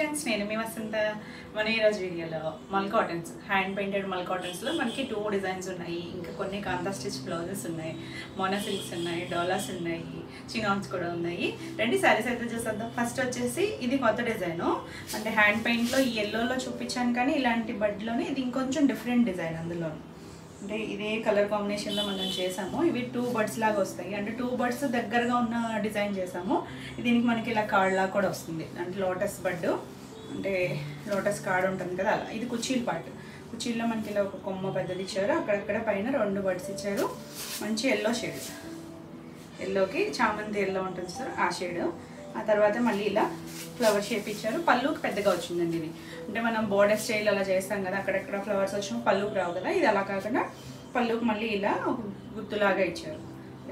Friends, నేను మీ వసంత. మన ఈరోజు వీడియోలో మల్ కాటన్స్, హ్యాండ్ పెయింటెడ్ మల్ కాటన్స్లో మనకి 2 డిజైన్స్ ఉన్నాయి. ఇంకా కొన్ని కాంతా స్టిచ్ బ్లౌజెస్ ఉన్నాయి, మోనా సిల్క్స్ ఉన్నాయి, డోలాస్ ఉన్నాయి, చినాన్స్ కూడా ఉన్నాయి. రెండు శారీస్ అయితే చూసేద్దాం. ఫస్ట్ వచ్చేసి ఇది కొత్త డిజైను, అంటే హ్యాండ్ పెయింట్లో ఈ ఎల్లోలో చూపించాను, కానీ ఇలాంటి బడ్లోనే ఇది ఇంకొంచెం డిఫరెంట్ డిజైన్. అందులో అంటే ఇదే కలర్ కాంబినేషన్లో మనం చేసాము. ఇవి 2 బర్డ్స్ లాగా వస్తాయి, అంటే 2 బర్డ్స్ దగ్గరగా ఉన్న డిజైన్ చేసాము. దీనికి మనకి ఇలా కార్డ్ లాగా కూడా వస్తుంది, అంటే లోటస్ బర్డ్, అంటే లోటస్ కార్డ్ ఉంటుంది కదా అలా. ఇది కుచ్చీలు పార్ట్, కుచ్చీల్లో మనకి ఇలా ఒక కొమ్మ పెద్దది ఇచ్చారు, అక్కడక్కడ పైన 2 బర్డ్స్ ఇచ్చారు. మంచి ఎల్లో షేడ్, ఎల్లోకి చామంతి ఎల్లో ఉంటుంది సార్, ఆ షేడ్. ఆ తర్వాత మళ్ళీ ఇలా ఫ్లవర్ షేప్ ఇచ్చారు. పళ్ళుకి పెద్దగా వచ్చిందండి ఇది, అంటే మనం బోర్డర్ స్టైల్ అలా చేస్తాం కదా, అక్కడెక్కడ ఫ్లవర్స్ వచ్చిన పళ్ళుకి రావు కదా, ఇది అలా కాకుండా పళ్ళుకి మళ్ళీ ఇలా ఒక గుత్తులాగా ఇచ్చారు.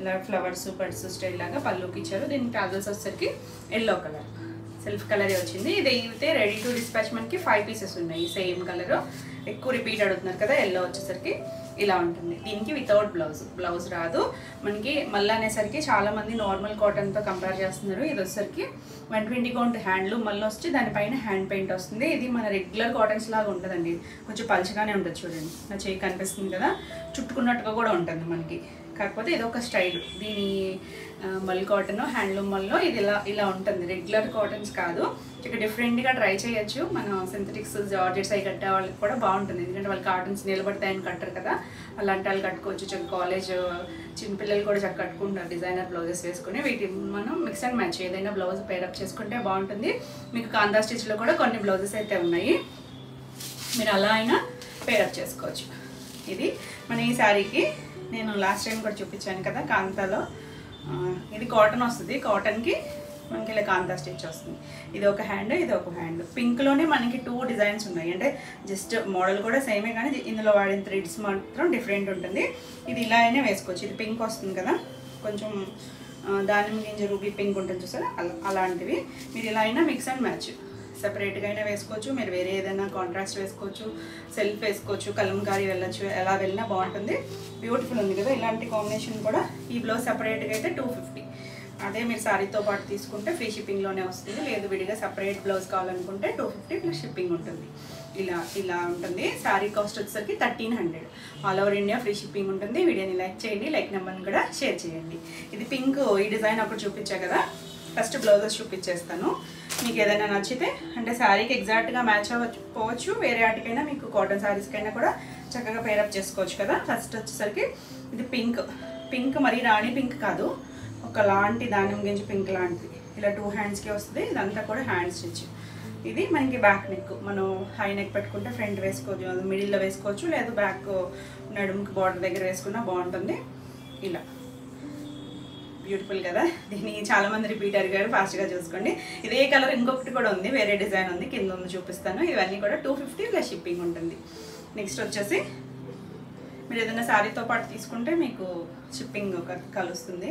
ఇలా ఫ్లవర్స్ బర్డ్స్ స్టైల్ లాగా పళ్ళుకి ఇచ్చారు. దీనికి టాజల్స్ వచ్చేసరికి ఎల్లో కలర్, సెల్ఫ్ కలరే వచ్చింది. ఇది అయితే రెడీ టు డిస్పాచ్ మనకి 5 పీసెస్ ఉన్నాయి, సేమ్ కలర్. ఎక్కువ రిపీట్ అడుగుతున్నారు కదా, ఎల్లో వచ్చేసరికి ఇలా ఉంటుంది. దీనికి వితౌట్ బ్లౌజ్ రాదు మనకి. మళ్ళీ అనేసరికి చాలామంది నార్మల్ కాటన్తో కంపేర్ చేస్తున్నారు. ఇది వచ్చేసరికి 120 కౌంట్ హ్యాండ్లూమ్ మళ్ళీ వచ్చి దానిపైన హ్యాండ్ పెయింట్ వస్తుంది. ఇది మన రెగ్యులర్ కాటన్స్ లాగా ఉంటుందండి, కొంచెం పలుచగానే ఉంటుంది. చూడండి, నా చేయి కనిపిస్తుంది కదా, చుట్టుకున్నట్టుగా కూడా ఉంటుంది మనకి. కాకపోతే ఇది ఒక స్టైల్, దీని మల్ కాటన్ హ్యాండ్లూమ్ మల్లో ఇది ఇలా ఉంటుంది. రెగ్యులర్ కాటన్స్ కాదు, ఇక డిఫరెంట్గా ట్రై చేయొచ్చు. మనం సింథటిక్స్ జార్జెట్స్ అవి కట్టే వాళ్ళకి కూడా బాగుంటుంది, ఎందుకంటే వాళ్ళు కాటన్స్ నిలబడతాయని కట్టరు కదా, అలాంటి వాళ్ళు కట్టుకోవచ్చు. చక్క కాలేజ్ చిన్నపిల్లలు కూడా చక్క కట్టుకుంటారు డిజైనర్ బ్లౌజెస్ వేసుకుని. వీటి మనం మిక్స్ అండ్ మ్యాచ్ ఏదైనా బ్లౌజ్ పేరప్ చేసుకుంటే బాగుంటుంది. మీకు కాంతా స్టిచ్లో కూడా కొన్ని బ్లౌజెస్ అయితే ఉన్నాయి, మీరు అలా అయినా పేరప్ చేసుకోవచ్చు. ఇది మన ఈ శారీకి నేను లాస్ట్ టైం కూడా చూపించాను కదా కాంతాలో, ఇది కాటన్ వస్తుంది. కాటన్కి మనకి ఇలా కాంతా స్టిచ్ వస్తుంది. ఇది ఒక హ్యాండ్, ఇది ఒక హ్యాండ్. పింక్లోనే మనకి 2 డిజైన్స్ ఉన్నాయి, అంటే జస్ట్ మోడల్ కూడా సేమే, కానీ ఇందులో వాడిన థ్రెడ్స్ మాత్రం డిఫరెంట్ ఉంటుంది. ఇది ఇలా అయినా వేసుకోవచ్చు. ఇది పింక్ వస్తుంది కదా, కొంచెం దానిమ్మ గింజ రూబీ పింక్ ఉంటుంది చూసారా, అలాంటివి. మీరు ఇలా అయినా మిక్స్ అండ్ మ్యాచ్ సెపరేట్గా అయినా వేసుకోవచ్చు, మీరు వేరే ఏదైనా కాంట్రాస్ట్ వేసుకోవచ్చు, సెల్ఫ్ వేసుకోవచ్చు, కలంకారీ వెళ్ళచ్చు, ఎలా వెళ్ళినా బాగుంటుంది. బ్యూటిఫుల్ ఉంది కదా, ఇలాంటి కాంబినేషన్ కూడా. ఈ బ్లౌజ్ సెపరేట్గా అయితే 250. అదే మీరు శారీతో పాటు తీసుకుంటే ఫ్రీ షిప్పింగ్లోనే వస్తుంది. లేదు విడిగా సెపరేట్ బ్లౌజ్ కావాలనుకుంటే 250 ప్లస్ షిప్పింగ్ ఉంటుంది. ఇలా ఉంటుంది. శారీ కాస్ట్ వచ్చేసరికి 1300. All over India free shipping ఉంటుంది. వీడియోని లైక్ చేయండి, లైక్ నెంబర్ని కూడా షేర్ చేయండి. ఇది పింక్, ఈ డిజైన్ అప్పుడు చూపించా కదా, ఫస్ట్ బ్లౌజెస్ చూపించేస్తాను. మీకు ఏదైనా నచ్చితే, అంటే శారీకి ఎగ్జాక్ట్గా మ్యాచ్ అవ్వకపోవచ్చు, వేరే వాటికైనా మీకు కాటన్ శారీస్కైనా కూడా చక్కగా పేరప్ చేసుకోవచ్చు కదా. ఫస్ట్ వచ్చేసరికి ఇది పింక్ మరి రాణి పింక్ కాదు, ఒకలాంటి దానిమ్మ గింజ పింక్ లాంటిది. ఇలా 2 హ్యాండ్స్కి వస్తుంది. ఇదంతా కూడా హ్యాండ్ స్టిచ్. ఇది మనకి బ్యాక్ నెక్, మనం హై నెక్ పెట్టుకుంటే ఫ్రంట్ వేసుకోవచ్చు, మిడిల్లో వేసుకోవచ్చు, లేదు బ్యాక్ నడుముకి బార్డర్ దగ్గర వేసుకున్నా బాగుంటుంది. ఇలా బ్యూటిఫుల్ కదా. దీన్ని చాలామంది రిపీట్ అడిగారు, ఫాస్ట్గా చూసుకోండి. ఇదే కలర్ ఇంకొకటి కూడా ఉంది, వేరే డిజైన్ ఉంది, కింద ఉంది చూపిస్తాను. ఇవన్నీ కూడా 250 ప్లస్ షిప్పింగ్ ఉంటుంది. నెక్స్ట్ వచ్చేసి మీరు ఏదైనా శారీతో పాటు తీసుకుంటే మీకు షిప్పింగ్ కలుస్తుంది.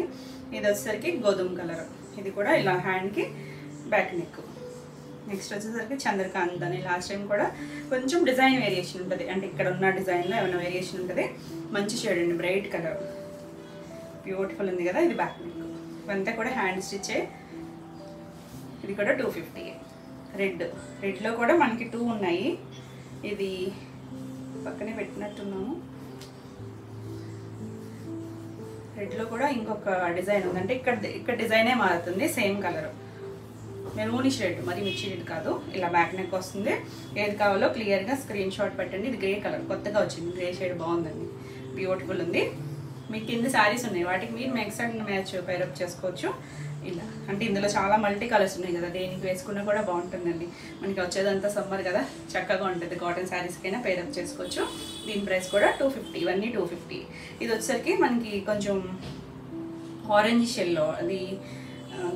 ఇది వచ్చేసరికి గోధుమ కలర్, ఇది కూడా ఇలా హ్యాండ్కి బ్యాక్ నెక్. నెక్స్ట్ వచ్చేసరికి చంద్రకాంత్ అని, లాస్ట్ టైం కూడా కొంచెం డిజైన్ వేరియేషన్ ఉంటుంది, అంటే ఇక్కడ ఉన్న డిజైన్లో ఏమైనా వేరియేషన్ ఉంటుంది. మంచి షేడ్ అండి, బ్రైట్ కలర్, బ్యూటిఫుల్ ఉంది కదా. ఇది బ్యాక్ నెక్, ఇవంతా కూడా హ్యాండ్ స్టిచ్చే. ఇది కూడా 250. రెడ్లో కూడా మనకి 2 ఉన్నాయి. ఇది పక్కనే పెట్టినట్టున్నాము. రెడ్లో కూడా ఇంకొక డిజైన్ ఉంది, అంటే ఇక్కడ డిజైనే మారుతుంది, సేమ్ కలర్, మెరూనిష్ రెడ్, మరి మిర్చి రెడ్ కాదు. ఇలా బ్యాక్ నెక్ వస్తుంది. ఏది కావాలో క్లియర్గా స్క్రీన్ షాట్ పెట్టండి. ఇది గ్రే కలర్, కొత్తగా వచ్చింది, గ్రే షేడ్ బాగుందండి, బ్యూటిఫుల్ ఉంది. మీకు కింద శారీస్ ఉన్నాయి, వాటికి మీరు మిక్స్ అండ్ మ్యాచ్ పేరప్ చేసుకోవచ్చు. ఇలా అంటే ఇందులో చాలా మల్టీ కలర్స్ ఉన్నాయి కదా, దేనికి వేసుకున్నా కూడా బాగుంటుందండి. మనకి వచ్చేదంతా సమ్మర్ కదా, చక్కగా ఉంటుంది. కాటన్ శారీస్కైనా పేరప్ చేసుకోవచ్చు. దీని ప్రైస్ కూడా 250. ఇవన్నీ 250. ఇది వచ్చేసరికి మనకి కొంచెం ఆరెంజ్ షెల్లో, అది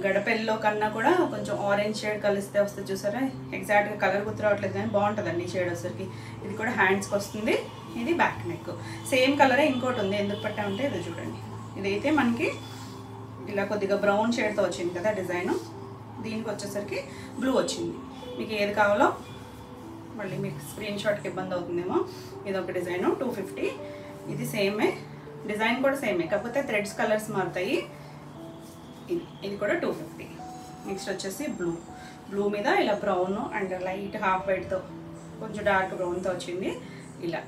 గడపెల్లో కన్నా కూడా కొంచెం ఆరెంజ్ షేడ్ కలిస్తే వస్తుంది చూసారా. ఎగ్జాక్ట్గా కలర్ గుర్తు రావట్లేదు, కానీ బాగుంటుందండి షేడ్ వచ్చేసరికి. ఇది కూడా హ్యాండ్స్కి వస్తుంది. ఇది బ్యాక్ నెక్, సేమ్ కలరే ఇంకోటి ఉంది, ఎందుకు పట్టామంటే ఇది చూడండి. ఇదైతే మనకి ఇలా కొద్దిగా బ్రౌన్ షేడ్తో వచ్చింది కదా డిజైన్, దీనికి వచ్చేసరికి బ్లూ వచ్చింది. మీకు ఏది కావాలో మళ్ళీ మీకు స్క్రీన్ షాట్కి ఇబ్బంది అవుతుందేమో. ఇది ఒక డిజైను 250. ఇది సేమే డిజైన్ కూడా సేమే, కాకపోతే థ్రెడ్స్ కలర్స్ మారుతాయి. ఇది కూడా 250. నెక్స్ట్ వచ్చేసి బ్లూ మీద ఇలా బ్రౌన్ అండ్ లైట్ హాఫ్ వైట్తో కొంచెం డార్క్ బ్రౌన్తో వచ్చింది ఇలా.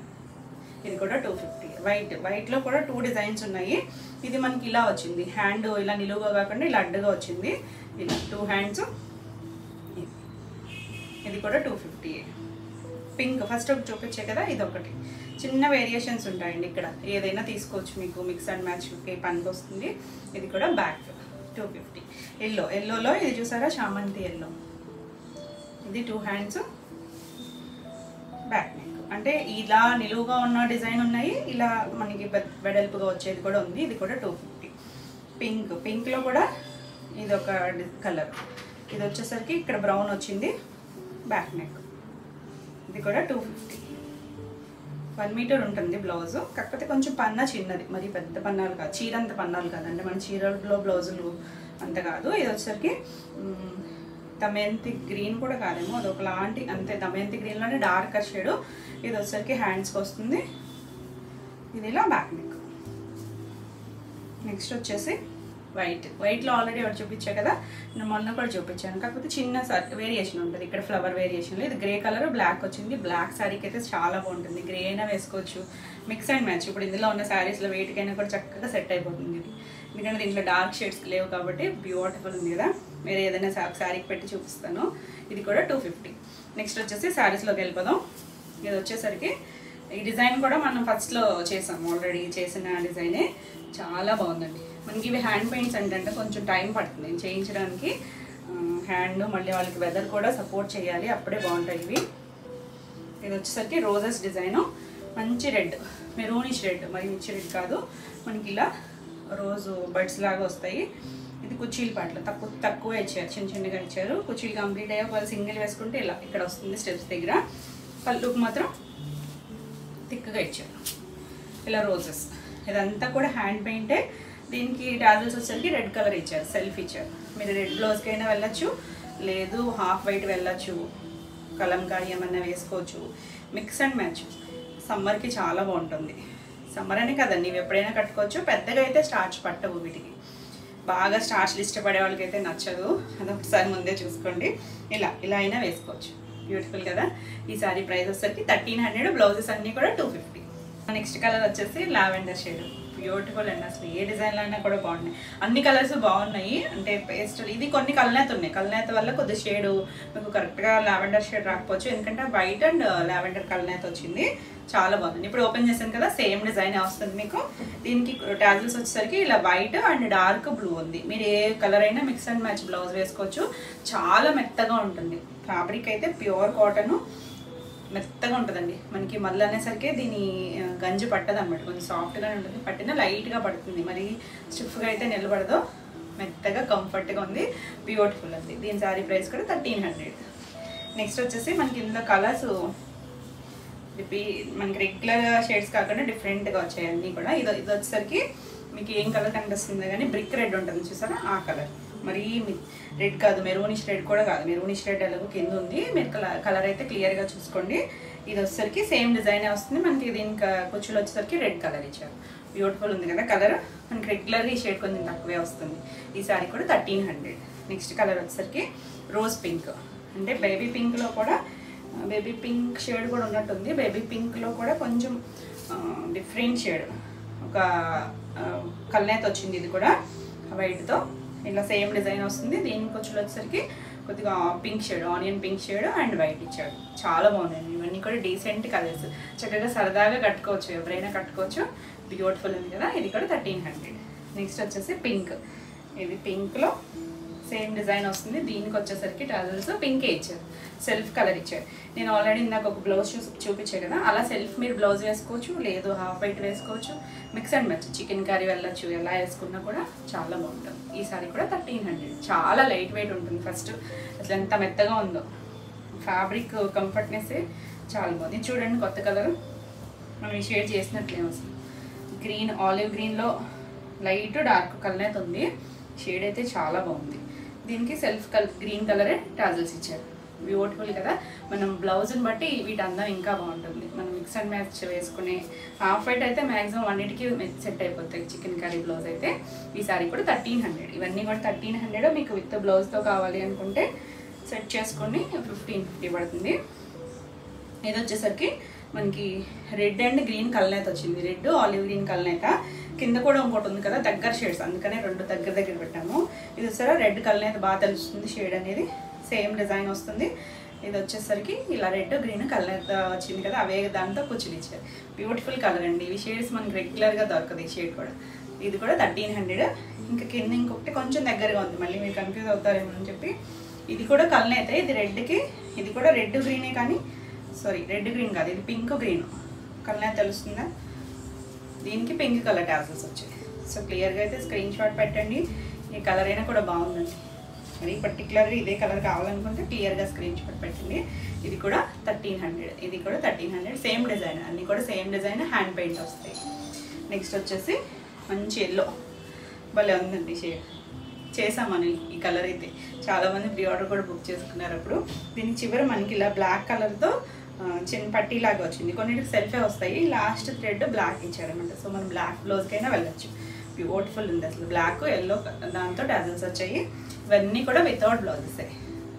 ఇది కూడా 250. వైట్లో కూడా 2 డిజైన్స్ ఉన్నాయి. ఇది మనకి ఇలా వచ్చింది, హ్యాండ్ ఇలా నిలువుగా కాకుండా ఇలా అడ్డుగా వచ్చింది, ఇలా 2 హ్యాండ్స్. ఇది కూడా 250. పింక్ ఫస్ట్ ఒకటి చూపించే కదా, ఇది ఒకటి. చిన్న వేరియేషన్స్ ఉంటాయండి ఇక్కడ, ఏదైనా తీసుకోవచ్చు, మీకు మిక్స్ అండ్ మ్యాచ్కి పనికి వస్తుంది. ఇది కూడా బ్యాక్ 250. ఎల్లోలో ఇది చూసారా, చామంతి ఎల్లో. ఇది 2 హ్యాండ్స్, బ్యాక్ నెక్. అంటే ఇలా నిలువుగా ఉన్న డిజైన్ ఉన్నాయి, ఇలా మనకి వెడల్పుగా వచ్చేది కూడా ఉంది. ఇది కూడా 250. పింక్లో కూడా ఇది ఒక కలర్. ఇది వచ్చేసరికి ఇక్కడ బ్రౌన్ వచ్చింది, బ్యాక్ నెక్. ఇది కూడా 250. 1 మీటర్ ఉంటుంది బ్లౌజు, కాకపోతే కొంచెం పన్నా చిన్నది, మరి పెద్ద పన్నాలు కాదు, చీర అంత పన్నాలు కాదు. అంటే మన చీరలో బ్లౌజులు అంత కాదు. ఇది వచ్చేసరికి దమయంతి గ్రీన్ కూడా కాదేమో, అది ఒకలాంటి అంతే, దమయంతి గ్రీన్లోనే డార్క్ షేడు. ఇది వచ్చేసరికి హ్యాండ్స్కి వస్తుంది. ఇది ఇలా బ్యాక్ నెక్. నెక్స్ట్ వచ్చేసి వైట్లో ఆల్రెడీ ఒకటి చూపించా కదా, నేను మొన్న కూడా చూపించాను, కాకపోతే చిన్న వేరియేషన్ ఉంటుంది ఇక్కడ, ఫ్లవర్ వేరియేషన్లో. ఇది గ్రే కలర్ బ్లాక్ వచ్చింది. బ్లాక్ శారీకి అయితే చాలా బాగుంటుంది, గ్రే అయినా వేసుకోవచ్చు, మిక్స్ అండ్ మ్యాచ్. ఇప్పుడు ఇందులో ఉన్న శారీస్లో వెయిట్కైనా కూడా చక్కగా సెట్ అయిపోతుంది ఇది, ఎందుకంటే దీంట్లో డార్క్ షేడ్స్ లేవు కాబట్టి. బ్యూటిఫుల్ ఉంది కదా, వేరే ఏదైనా శారీకి పెట్టి చూపిస్తాను. ఇది కూడా 250. నెక్స్ట్ వచ్చేసి శారీస్లోకి వెళ్ళిపోదాం. ఇది వచ్చేసరికి ఈ డిజైన్ కూడా మనం ఫస్ట్లో చేసాము, ఆల్రెడీ చేసిన డిజైనే, చాలా బాగుందండి. మనకి ఇవి హ్యాండ్ పెయింట్స్ అంటే కొంచెం టైం పడుతుంది చేయించడానికి. హ్యాండ్ మళ్ళీ వాళ్ళకి వెదర్ కూడా సపోర్ట్ చేయాలి, అప్పుడే బాగుంటాయి ఇవి. ఇది వచ్చేసరికి రోజెస్ డిజైను, మంచి రెడ్, మెరూనిష్ రెడ్, మరి మిర్చి రెడ్ కాదు, మనకి ఇలా రోజు బడ్స్ లాగా వస్తాయి. ఇది కుర్చీలు పాటలు తక్కువ ఇచ్చారు, చిన్నగా ఇచ్చారు. కుర్చీలు కంప్లీట్ అయ్యే వాళ్ళు సింగిల్ వేసుకుంటే ఇలా ఇక్కడ వస్తుంది స్టెప్స్ దగ్గర. పళ్ళుకి మాత్రం థిక్గా ఇచ్చారు, ఇలా రోజెస్. ఇదంతా కూడా హ్యాండ్ పెయింటే. దీనికి టాజల్స్ వచ్చేసరికి రెడ్ కలర్ ఇచ్చారు, సెల్ఫ్ ఇచ్చారు. మీరు రెడ్ బ్లౌజ్కి అయినా వెళ్ళచ్చు, లేదు హాఫ్ వైట్ వెళ్ళచ్చు, కలంకారీ ఏమన్నా వేసుకోవచ్చు, మిక్స్ అండ్ మ్యాచ్. సమ్మర్కి చాలా బాగుంటుంది. సమ్మర్ అనే కదండి, నీవు ఎప్పుడైనా కట్టుకోవచ్చు. పెద్దగా అయితే స్టార్చ్ పట్టవు వీటికి, బాగా స్టార్చ్లు ఇష్టపడే వాళ్ళకైతే నచ్చదు, అదొకసారి ముందే చూసుకోండి. ఇలా అయినా వేసుకోవచ్చు, బ్యూటిఫుల్ కదా. ఈ సారీ ప్రైస్ వచ్చేసరికి 1300. బ్లౌజెస్ అన్నీ కూడా 250. నెక్స్ట్ కలర్ వచ్చేసి లావెండర్ షేడ్, బ్యూటిఫుల్ అండి. అసలు ఏ డిజైన్లో అయినా కూడా బాగున్నాయి, అన్ని కలర్స్ బాగున్నాయి. అంటే పేస్టల్, ఇది కొన్ని కల్నేత ఉన్నాయి, కల్నేత వల్ల కొద్ది షేడు మీకు కరెక్ట్గా లావెండర్ షేడ్ రాకపోవచ్చు, ఎందుకంటే వైట్ అండ్ లావెండర్ కల్నేత వచ్చింది, చాలా బాగుంది. ఇప్పుడు ఓపెన్ చేశాను కదా, సేమ్ డిజైన్ వస్తుంది మీకు. దీనికి టాజిల్స్ వచ్చేసరికి ఇలా వైట్ అండ్ డార్క్ బ్లూ ఉంది. మీరు ఏ కలర్ అయినా మిక్స్ అండ్ మ్యాచ్ బ్లౌజ్ వేసుకోవచ్చు. చాలా మెత్తగా ఉంటుంది, ఫ్యాబ్రిక్ అయితే ప్యూర్ కాటన్, మెత్తగా ఉంటుందండి. మనకి మళ్ళీ అనేసరికి దీని గంజి పట్టదు అనమాట, కొంచెం సాఫ్ట్గానే ఉంటుంది, పట్టిన లైట్గా పడుతుంది, మరి స్టిఫ్గా అయితే నిలబడదు, మెత్తగా కంఫర్ట్గా ఉంది, బ్యూటిఫుల్ ఉంది. దీని సారీ ప్రైస్ కూడా 1300. నెక్స్ట్ వచ్చేసి మనకి ఇందులో కలర్స్ మనకి రెగ్యులర్ షేడ్స్ కాకుండా డిఫరెంట్గా వచ్చాయి అన్నీ కూడా. ఇది వచ్చేసరికి మీకు ఏం కలర్ కనిపిస్తుంది కానీ బ్రిక్ రెడ్ ఉంటుంది చూసారా, ఆ కలర్. మరి రెడ్ కాదు, మెరూనిష్ రెడ్ కూడా కాదు, మెరూనిష్ రెడ్ ఎలాగో కింద ఉంది, మీరు కలర్ అయితే క్లియర్గా చూసుకోండి. ఇది వచ్చేసరికి సేమ్ డిజైనే వస్తుంది మనకి. దీనికి కుచ్చులు వచ్చేసరికి రెడ్ కలర్ ఇచ్చారు, బ్యూటిఫుల్ ఉంది కదా కలర్. మనకి రెగ్యులర్గా ఈ షేడ్ కొంచెం తక్కువే వస్తుంది. ఈ సారీ కూడా 1300. నెక్స్ట్ కలర్ వచ్చేసరికి రోజ్ పింక్, అంటే బేబీ పింక్లో కూడా బేబీ పింక్ షేడ్ కూడా ఉన్నట్టుంది. బేబీ పింక్లో కూడా కొంచెం డిఫరెంట్ షేడ్, ఒక కల్నేత వచ్చింది. ఇది కూడా వైట్తో ఇలా సేమ్ డిజైన్ వస్తుంది. దీనికి వచ్చేసరికి కొద్దిగా pink shade, onion pink shade and white ఇచ్చాడు, చాలా బాగున్నాయి. ఇవన్నీ కూడా డీసెంట్ కలర్స్, చక్కగా సరదాగా కట్టుకోవచ్చు, ఎవరైనా కట్టుకోవచ్చు, బ్యూటిఫుల్ ఉంది కదా. ఇది కూడా 1300. నెక్స్ట్ వచ్చేసి పింక్, ఇది పింక్లో సేమ్ డిజైన్ వస్తుంది. దీనికి వచ్చేసరికి టాజల్స్ పింకే ఇచ్చారు, సెల్ఫ్ కలర్ ఇచ్చారు. నేను ఆల్రెడీ ఇందాక ఒక బ్లౌజ్ చూపించాను కదా, అలా సెల్ఫ్ మీరు బ్లౌజ్ వేసుకోవచ్చు, లేదు హాఫ్ వైట్ వేసుకోవచ్చు, mix and match. Chicken curry వెళ్ళచ్చు, ఎలా వేసుకున్నా కూడా చాలా బాగుంటుంది. ఈ సారీ కూడా 1300. చాలా లైట్ వెయిట్ ఉంటుంది. ఫస్ట్ అసలు ఎంత మెత్తగా ఉందో, ఫ్యాబ్రిక్ కంఫర్ట్నెస్ చాలా బాగుంది. చూడండి కొత్త కలర్, మనం ఈ షేడ్ చేసినట్లేమో. అసలు గ్రీన్, ఆలివ్ గ్రీన్లో లైట్ డార్క్ కలర్ ఉంది, షేడ్ అయితే చాలా బాగుంది. దీనికి సెల్ఫ్ గ్రీన్ కలరే టాజల్స్ ఇచ్చారు, బ్యూటిఫుల్ కదా. మనం బ్లౌజ్ని బట్టి వీటి అందం ఇంకా బాగుంటుంది. మనం మిక్స్ అండ్ మ్యాచ్ వేసుకునే హాఫ్ వైట్ అయితే మ్యాక్సిమం అన్నిటికీ సెట్ అయిపోతాయి, చికెన్ కర్రీ బ్లౌజ్ అయితే. ఈ సారీ కూడా 1300. ఇవన్నీ కూడా 1300. మీకు విత్ బ్లౌజ్తో కావాలి అనుకుంటే సెట్ చేసుకొని 1550 పడుతుంది. ఇది వచ్చేసరికి మనకి రెడ్ అండ్ గ్రీన్ కలనేత వచ్చింది. రెడ్ ఆలివ్ గ్రీన్ కలనేత, కింద కూడా ఇంకోటి ఉంది కదా దగ్గర షేడ్స్, అందుకనే రెండు దగ్గర దగ్గర పెట్టాము. ఇది వచ్చారా రెడ్ కలనేత బాగా తెలుస్తుంది షేడ్ అనేది, సేమ్ డిజైన్ వస్తుంది. ఇది వచ్చేసరికి ఇలా రెడ్ గ్రీన్ కలనేత వచ్చింది కదా, అవే దాంతో కుచ్చులు ఇచ్చారు. బ్యూటిఫుల్ కలర్ అండి. ఇవి షేడ్స్ మనకి రెగ్యులర్గా దొరకదు ఈ షేడ్ కూడా. ఇది కూడా 1300. ఇంకా కింద ఇంకొకటి కొంచెం దగ్గరగా ఉంది, మళ్ళీ మీరు కన్ఫ్యూజ్ అవుతారేమో అని చెప్పి ఇది కూడా కలనేత. ఇది రెడ్కి, ఇది కూడా రెడ్ గ్రీనే కానీ సారీ రెడ్ గ్రీన్ కాదు, ఇది పింక్ గ్రీన్ కలనేత తెలుస్తుందా. దీనికి పింక్ కలర్ టాజల్స్ వచ్చాయి. సో క్లియర్గా అయితే స్క్రీన్ షాట్ పెట్టండి. ఈ కలర్ అయినా కూడా బాగుందండి. మరి పర్టికులర్గా ఇదే కలర్ కావాలనుకుంటే క్లియర్గా స్క్రీన్ షాట్ పెట్టండి. ఇది కూడా 1300, ఇది కూడా 1300. సేమ్ డిజైన్, అన్నీ కూడా సేమ్ డిజైన్, హ్యాండ్ పెయింట్ వస్తాయి. నెక్స్ట్ వచ్చేసి మంచి ఎల్లో భలే ఉందండి షేడ్. చేసామని ఈ కలర్ అయితే చాలామంది ప్రీ ఆర్డర్ కూడా బుక్ చేసుకున్నారు. అప్పుడు దీని చివర మనకి ఇలా బ్లాక్ కలర్తో చిన్న పట్టీలాగా వచ్చింది. కొన్నిటికి సెల్ఫే వస్తాయి, లాస్ట్ థ్రెడ్ బ్లాక్ ఇచ్చారనమాట. సో మనం బ్లాక్ బ్లౌజ్కైనా వెళ్ళచ్చు. బ్యూటిఫుల్ ఉంది అసలు. బ్లాక్ ఎల్లో దాంతో టాజల్స్ వచ్చాయి. ఇవన్నీ కూడా వితౌట్ బ్లౌజెస్.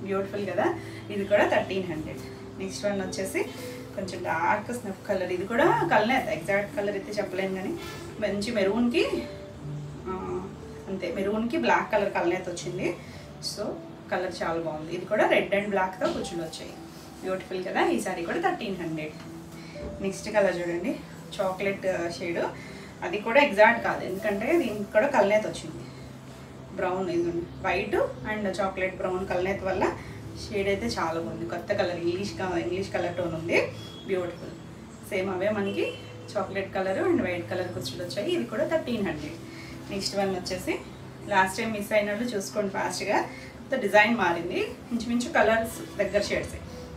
బ్యూటిఫుల్ కదా. ఇది కూడా 1300. నెక్స్ట్ వన్ వచ్చేసి కొంచెం డార్క్ స్నఫ్ కలర్. ఇది కూడా కలనేత, ఎగ్జాక్ట్ కలర్ అయితే చెప్పలేను కానీ మంచి మెరూన్కి అంతే, మెరూన్కి బ్లాక్ కలర్ కలనేత వచ్చింది. సో కలర్ చాలా బాగుంది. ఇది కూడా రెడ్ అండ్ బ్లాక్తో కుచ్చులు వచ్చాయి. బ్యూటిఫుల్ కదా. ఈ సారీ కూడా 1300. నెక్స్ట్ కలర్ చూడండి, చాక్లెట్ షేడ్. అది కూడా ఎగ్జాక్ట్ కాదు, ఎందుకంటే దీనికి కూడా కలనేత వచ్చింది. బ్రౌన్, ఇది వైట్ అండ్ చాక్లెట్ బ్రౌన్ కలనేత వల్ల షేడ్ అయితే చాలా బాగుంది. కొత్త కలర్, ఇంగ్లీష్ కలర్ టోన్ ఉంది. బ్యూటిఫుల్. సేమ్ అవే మనకి chocolate colour and white colour కుచ్చులు వచ్చాయి. ఇది కూడా 1300. నెక్స్ట్ వన్ వచ్చేసి లాస్ట్ టైం మిస్ అయినట్లు చూసుకోండి ఫాస్ట్గా. డిజైన్ మారింది, ఇంచుమించు కలర్స్ దగ్గర షేడ్స్.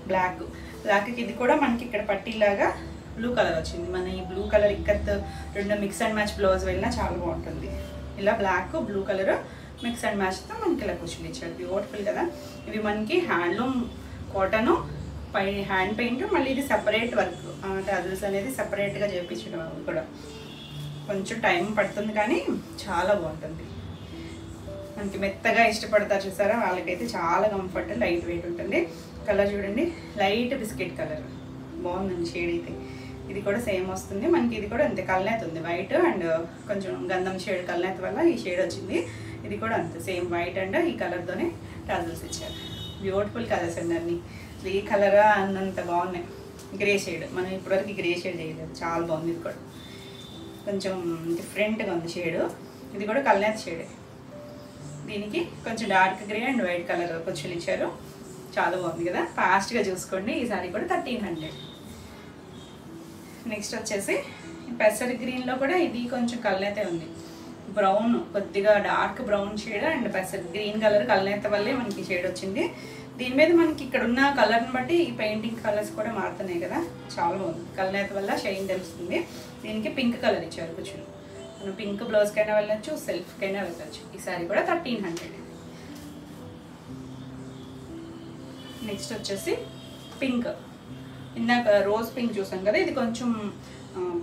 బ్లాక్కి ఇది కూడా మనకి ఇక్కడ పట్టీలాగా బ్లూ కలర్ వచ్చింది. మన ఈ బ్లూ కలర్ ఇక్కత్ రెండు మిక్స్ అండ్ మ్యాచ్ బ్లౌజ్ వెళ్ళినా చాలా బాగుంటుంది. ఇలా black blue colour mix and మ్యాచ్తో మనకి ఇలా కుచ్చులు ఇచ్చారు. బ్యూటిఫుల్ కదా. ఇవి మనకి హ్యాండ్లూమ్ కాటను, పై హ్యాండ్ పెయింట్, మళ్ళీ ఇది సెపరేట్ వర్క్. టాజల్స్ అనేది సెపరేట్గా చేయించడం కూడా కొంచెం టైం పడుతుంది కానీ చాలా బాగుంటుంది. మనకి మెత్తగా ఇష్టపడతారు చూసారా, వాళ్ళకైతే చాలా కంఫర్ట్, లైట్ వెయిట్ ఉంటుంది. కలర్ చూడండి, లైట్ బిస్కెట్ కలర్ బాగుందండి షేడ్ అయితే. ఇది కూడా సేమ్ వస్తుంది మనకి. ఇది కూడా అంతే కలనేత ఉంది, వైట్ అండ్ కొంచెం గంధం షేడ్ కలనేత వల్ల ఈ షేడ్ వచ్చింది. ఇది కూడా అంతే సేమ్ వైట్ అండ్ ఈ కలర్తోనే టాజల్స్ ఇచ్చారు. బ్యూటిఫుల్ కలర్స్ అండి అన్నీ. ఈ కలరా అన్నంత బాగున్నాయి. గ్రే షేడ్, మనం ఇప్పటివరకు గ్రే షేడ్ చేయలేదు, చాలా బాగుంది. ఇది కూడా కొంచెం డిఫరెంట్గా ఉంది షేడ్. ఇది కూడా కలనేత షేడే. దీనికి కొంచెం dark grey and white colour కుచ్చులు ఇచ్చారు. చాలా బాగుంది కదా. ఫాస్ట్గా చూసుకోండి. ఈ సారీ కూడా 1300. నెక్స్ట్ వచ్చేసి పెసర్ గ్రీన్లో కూడా ఇది కొంచెం కలనేతే ఉంది. బ్రౌన్, కొద్దిగా డార్క్ బ్రౌన్ షేడ్ అండ్ పెసర్ గ్రీన్ కలర్ కలనేత వల్లే మనకి షేడ్ వచ్చింది. దీని మీద మనకి ఇక్కడ ఉన్న కలర్ని బట్టి ఈ పెయింటింగ్ కలర్స్ కూడా మారుతున్నాయి కదా, చాలా బాగుంది. కలనేత వల్ల షైన్ తెలుస్తుంది. దీనికి పింక్ కలర్ ఇచ్చారు కుచ్చులు. మనం పింక్ బ్లౌజ్కైనా వెళ్ళచ్చు, సెల్ఫ్కైనా వెళ్ళచ్చు. ఈ సారీ కూడా 1300. నెక్స్ట్ వచ్చేసి పింక్. ఇందాక రోజ్ పింక్ చూసాం కదా, ఇది కొంచెం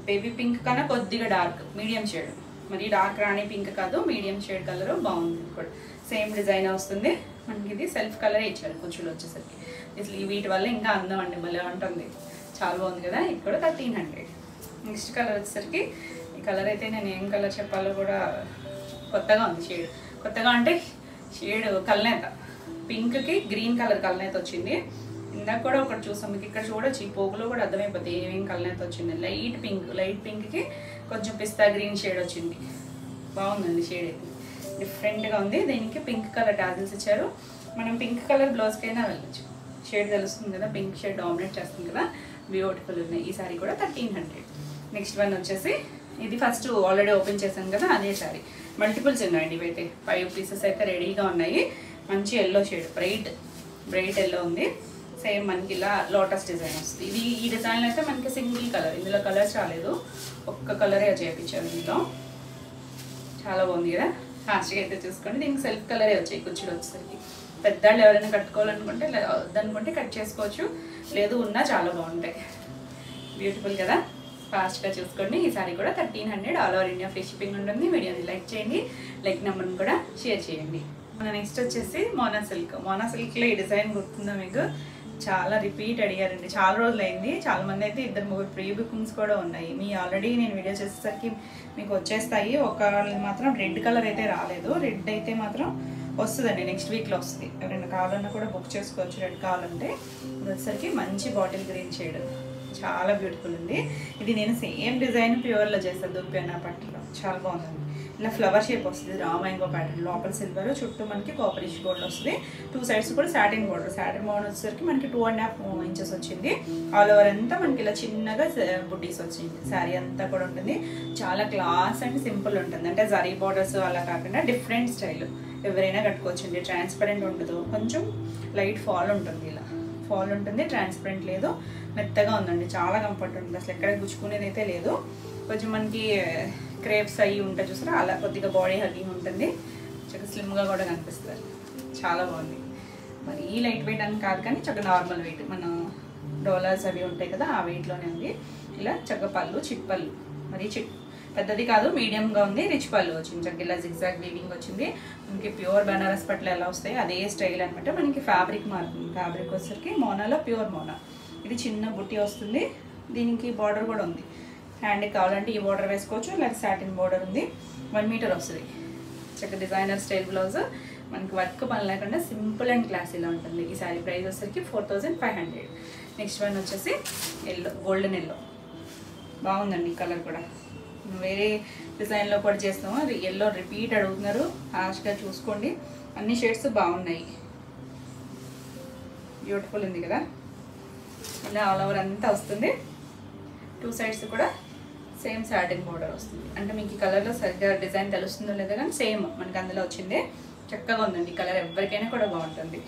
బేబీ పింక్ కన్నా కొద్దిగా డార్క్ మీడియం షేడ్. మరి డార్క్ రాణి పింక్ కాదు, మీడియం షేడ్ కలర్ బాగుంది. కూడా సేమ్ డిజైన్ వస్తుంది మనకి. ఇది సెల్ఫ్ కలరే ఇచ్చారు కుచ్చులు వచ్చేసరికి. అసలు వీటి వల్ల ఇంకా అందం అండి, భలే ఉంటుంది. చాలా బాగుంది కదా. ఇది కూడా 1300. నెక్స్ట్ కలర్ వచ్చేసరికి ఈ కలర్ అయితే నేను ఏం కలర్ చెప్పాలో కూడా కొత్తగా ఉంది షేడ్. కొత్తగా అంటే షేడ్ కలనేత, పింక్కి గ్రీన్ కలర్ కలనేత వచ్చింది. ఇందాక కూడా ఒకటి చూసాం, మీకు ఇక్కడ చూడొచ్చు, ఈ పోగులో కూడా అర్థమైపోతుంది ఏమేమి కలనేత వచ్చింది. లైట్ పింక్కి కొంచెం పిస్తా గ్రీన్ షేడ్ వచ్చింది. బాగుందండి షేడ్ అయితే, డిఫరెంట్గా ఉంది. దీనికి పింక్ కలర్ టాజల్స్ ఇచ్చారు. మనం పింక్ కలర్ బ్లౌజ్కైనా వెళ్ళచ్చు. షేడ్ తెలుస్తుంది కదా, పింక్ షేడ్ డామినేట్ చేస్తుంది కదా, బ్యూటిఫుల్ ఉన్నాయి. ఈ సారీ కూడా 1300. నెక్స్ట్ వన్ వచ్చేసి ఇది ఫస్ట్ ఆల్రెడీ ఓపెన్ చేశాను కదా, అదే సారీ. మల్టిపుల్స్ ఉన్నాయండి ఇవైతే. 5 పీసెస్ అయితే రెడీగా ఉన్నాయి. మంచి ఎల్లో షేడ్, బ్రైట్ ఎల్లో ఉంది. సేమ్ మనకి ఇలా లోటస్ డిజైన్ వస్తుంది. ఇది ఈ డిజైన్లో అయితే మనకి సింగిల్ కలర్, ఇందులో కలర్స్ రాలేదు, ఒక్క కలరే చేయించారు. ఇందులో చాలా బాగుంది కదా. ఫాస్ట్గా అయితే చూసుకోండి. దీనికి సెల్ఫ్ కలరే వచ్చాయి కుచ్చులు వచ్చేసరికి. పెద్దవాళ్ళు ఎవరైనా కట్టుకోవాలనుకుంటే వద్దనుకుంటే కట్ చేసుకోవచ్చు, లేదు ఉన్నా చాలా బాగుంటాయి. బ్యూటిఫుల్ కదా. ఫాస్ట్గా చూసుకోండి. ఈ సారీ కూడా 1300. All over India free shipping ఉంటుంది. వీడియోని లైక్ చేయండి, లైక్ నెంబర్ని కూడా షేర్ చేయండి. మన నెక్స్ట్ వచ్చేసి మోనా సిల్క్లో ఈ డిజైన్ గుర్తుందా మీకు? చాలా రిపీట్ అడిగారండి, చాలా రోజులు అయింది. చాలా మంది అయితే 2-3 ప్రీ బుకింగ్స్ కూడా ఉన్నాయి. మీ ఆల్రెడీ నేను వీడియో చేసేసరికి మీకు వచ్చేస్తాయి. ఒక మాత్రం రెడ్ కలర్ అయితే రాలేదు. రెడ్ అయితే మాత్రం వస్తుందండి, నెక్స్ట్ వీక్లో వస్తుంది. ఎవరైనా కావాలన్నా కూడా బుక్ చేసుకోవచ్చు రెడ్ కావాలంటే. ఇది వచ్చేసరికి మంచి బాటిల్ గ్రీన్ షేడ్, చాలా బ్యూటిఫుల్ ఉంది. ఇది నేను సేమ్ డిజైన్ ప్యూర్లో చేస్తాను, దుర్పియన్న పట్టులో. చాలా బాగుందండి. ఇలా ఫ్లవర్ షేప్ వస్తుంది, రామాంగో ప్యాటర్న్, లోపల సిల్వర్, చుట్టూ మనకి కాపరిష్ గోల్డ్ వస్తుంది. 2 సైడ్స్ కూడా సాటిన్ బోర్డర్. సాటిన్ బోర్డర్ వచ్చేసరికి మనకి 2.5 ఇంచెస్ వచ్చింది. ఆల్ ఓవర్ అంతా మనకి ఇలా చిన్నగా బుడ్డీస్ వచ్చింది. శారీ అంతా కూడా ఉంటుంది. చాలా క్లాస్ అండ్ సింపుల్ ఉంటుంది. అంటే జరీ బోర్డర్స్ అలా కాకుండా డిఫరెంట్ స్టైల్, ఎవరైనా కట్టుకోవచ్చండి. ట్రాన్స్పరెంట్ ఉండదు, కొంచెం లైట్ ఫాల్ ఉంటుంది. ఇలా ఫాల్ ఉంటుంది, ట్రాన్స్పరెంట్ లేదు, మెత్తగా ఉందండి. చాలా కంఫర్ట్ ఉంటుంది, అసలు ఎక్కడ గుచ్చుకునేది అయితే లేదు. కొంచెం మనకి క్రేప్స్ అయ్యి ఉంటాయి చూసారా, అలా కొద్దిగా బాడీ హగ్గింగ్ ఉంటుంది. చక్కగా స్లిమ్గా కూడా కనిపిస్తారు. చాలా బాగుంది. మరి ఈ లైట్ వెయిట్ అని కాదు కానీ చక్కగా నార్మల్ వెయిట్, మన డోలర్స్ అవి ఉంటాయి కదా ఆ వెయిట్లోనే ఉంది. ఇలా చక్కగా పళ్ళు, చిట్ పళ్ళు, మరి పెద్దది కాదు, మీడియంగా ఉంది. రిచ్ పళ్ళు వచ్చింది, చక్కగా ఇలా జిగ్జాగ్ వీవింగ్ వచ్చింది. మనకి ప్యూర్ బనారస్ పట్లు ఎలా వస్తాయి అదే స్టైల్ అనమాట. మనకి ఫ్యాబ్రిక్ మారుతుంది. ఫ్యాబ్రిక్ వచ్చేసరికి మోనాలో ప్యూర్ మోనా. ఇది చిన్న బుట్టి వస్తుంది, దీనికి బార్డర్ కూడా ఉంది. హ్యాండ్కి కావాలంటే ఈ బార్డర్ వేసుకోవచ్చు, లేదా సాటిన్ బార్డర్ ఉంది. 1 మీటర్ వస్తుంది. చక్కగా డిజైనర్ స్టైల్ బ్లౌజ్, మనకి వర్క్ పని లేకుండా సింపుల్ అండ్ క్లాస్ ఇలా ఉంటుంది. ఈ శారీ ప్రైస్ వచ్చేసరికి 4500. నెక్స్ట్ వన్ వచ్చేసి ఎల్లో, గోల్డెన్ ఎల్లో. బాగుందండి ఈ కలర్ కూడా. వేరే డిజైన్లో కూడా చేస్తాము. ఎల్లో రిపీట్ అడుగుతున్నారు, హాష్గా చూసుకోండి. అన్ని షేడ్స్ బాగున్నాయి, బ్యూటిఫుల్ ఉంది కదా. ఇలా ఆల్ ఓవర్ అంతా వస్తుంది. 2 సైడ్స్ కూడా సేమ్ సాటిన్ బోర్డర్ వస్తుంది. అంటే మీకు ఈ కలర్లో సరిగ్గా డిజైన్ తెలుస్తుందో లేదో కానీ సేమ్ మనకి అందులో వచ్చింది. చక్కగా ఉందండి కలర్, ఎవరికైనా కూడా బాగుంటుంది.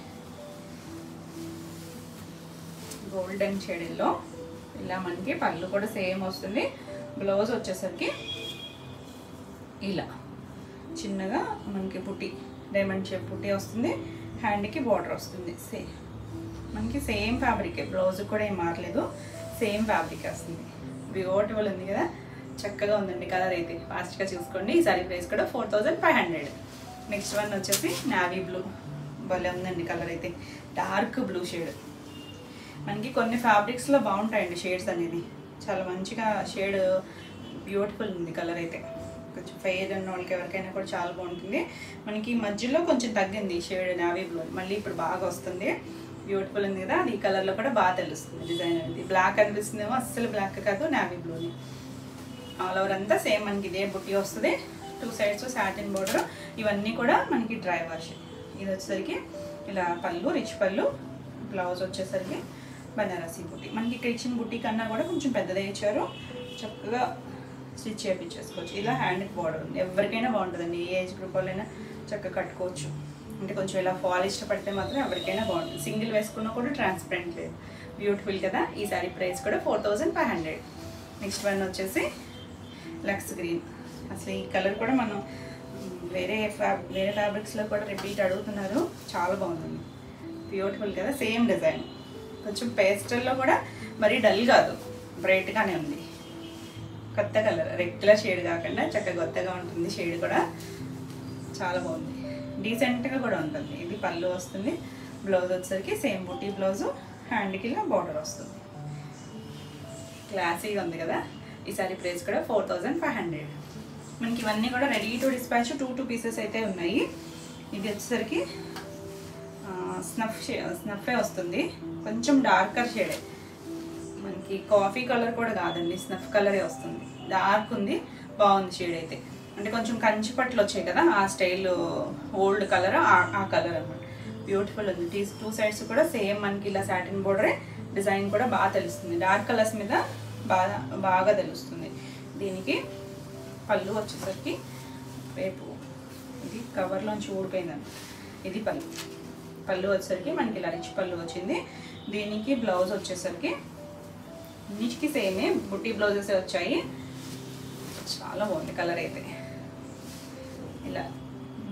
గోల్డెన్ షేడ్లో ఇలా మనకి పళ్ళు కూడా సేమ్ వస్తుంది. బ్లౌజ్ వచ్చేసరికి ఇలా చిన్నగా మనకి పుట్టి, డైమండ్ షేప్ పుట్టి వస్తుంది. హ్యాండ్కి బార్డర్ వస్తుంది. మనకి సేమ్ ఫ్యాబ్రికే, బ్లౌజ్ కూడా ఏం మారలేదు, సేమ్ ఫ్యాబ్రిక్ వస్తుంది. బ్యూటిఫుల్ ఉంది కదా, చక్కగా ఉందండి కలర్ అయితే. ఫాస్ట్గా చూసుకోండి. ఈ సారీ ప్రైస్ కూడా 4500. నెక్స్ట్ వన్ వచ్చేసి నావీ బ్లూ. భలే ఉందండి కలర్ అయితే, డార్క్ బ్లూ షేడ్. మనకి కొన్ని ఫ్యాబ్రిక్స్లో బాగుంటాయండి షేడ్స్ అనేది, చాలా మంచిగా షేడ్ బ్యూటిఫుల్ ఉంది కలర్ అయితే. కొంచెం ఫెయిర్ అన్న వాళ్ళకి ఎవరికైనా కూడా చాలా బాగుంటుంది. మనకి మధ్యలో కొంచెం తగ్గింది షేడ్ నావీ బ్లూ, మళ్ళీ ఇప్పుడు బాగా వస్తుంది. బ్యూటిఫుల్ ఉంది కదా, అది ఈ కలర్లో కూడా బాగా తెలుస్తుంది డిజైన్ అనేది. బ్లాక్ అనిపిస్తుందేమో, అస్సలు బ్లాక్ కాదు, నావీ బ్లూని. ఆల్ ఓవర్ అంతా సేమ్ మనకి ఇదే బుట్టి వస్తుంది. 2 సైడ్స్ సాటిన్ బోర్డర్. ఇవన్నీ కూడా మనకి డ్రై వాష్. ఇది వచ్చేసరికి ఇలా పళ్ళు, రిచ్ పళ్ళు. బ్లౌజ్ వచ్చేసరికి బనారసీ బుట్టి. మనకి ఇక్కడ ఇచ్చిన బుట్టి కన్నా కూడా కొంచెం పెద్దదే ఇచ్చారు. చక్కగా స్టిచ్ చేయించేసుకోవచ్చు. ఇలా హ్యాండ్కి బార్డర్ ఉంది, ఎవరికైనా బాగుంటుందండి. ఏ ఏజ్ గ్రూప్ వాళ్ళైనా చక్కగా కట్టుకోవచ్చు. అంటే కొంచెం ఇలా ఫాల్ ఇష్టపడితే మాత్రం ఎవరికైనా బాగుంటుంది. సింగిల్ వేసుకున్నా కూడా ట్రాన్స్పరెంట్ లేదు, బ్యూటిఫుల్ కదా. ఈ సారీ ప్రైస్ కూడా 4500. నెక్స్ట్ వన్ వచ్చేసి లక్స్ గ్రీన్. అసలు ఈ కలర్ కూడా మనం వేరే ఫ్యాబ్రిక్స్లో కూడా రిపీట్ అడుగుతున్నారు. చాలా బాగుందండి, బ్యూటిఫుల్ కదా. సేమ్ డిజైన్, కొంచెం పేస్టల్లో కూడా మరీ డల్ కాదు, బ్రైట్గానే ఉంది. కొత్త కలర్, రెగ్యులర్ షేడ్ కాకుండా చక్కగా కొత్తగా ఉంటుంది షేడ్ కూడా. చాలా బాగుంది, డీసెంట్గా కూడా ఉంటుంది. ఇది పళ్ళు వస్తుంది. బ్లౌజ్ వచ్చేసరికి సేమ్ బూటీ బ్లౌజు, హ్యాండ్కి ఇలా బార్డర్ వస్తుంది. క్లాసీగా ఉంది కదా. ఈ సారీ ప్రైస్ కూడా 4500. మనకి ఇవన్నీ కూడా రెడీ టు డిస్పాచ్ 2 పీసెస్ అయితే ఉన్నాయి. ఇది వచ్చేసరికి స్నఫే వస్తుంది, కొంచెం డార్కర్ షేడే. మనకి కాఫీ కలర్ కూడా కాదండి, స్నఫ్ కలరే వస్తుంది. డార్క్ ఉంది, బాగుంది షేడ్ అయితే. అంటే కొంచెం కంచి పట్లు వచ్చాయి కదా ఆ స్టైల్, ఓల్డ్ కలర్, ఆ కలర్ అనమాట. బ్యూటిఫుల్ ఉంది. 2 సైడ్స్ కూడా సేమ్ మనకి ఇలా సాటిన్ బోర్డరే. డిజైన్ కూడా బాగా తెలుస్తుంది, డార్క్ కలర్స్ మీద బాగా తెలుస్తుంది. దీనికి పళ్ళు వచ్చేసరికి రేపు ఇది కవర్లోంచి ఊడిపోయిందండి. ఇది పళ్ళు వచ్చేసరికి మనకి ఇలా రిచ్ పళ్ళు వచ్చింది. దీనికి బ్లౌజ్ వచ్చేసరికి అన్నిటికీ సేమే బుట్టి బ్లౌజెస్ వచ్చాయి. చాలా బాగుంది కలర్ అయితే. ఇలా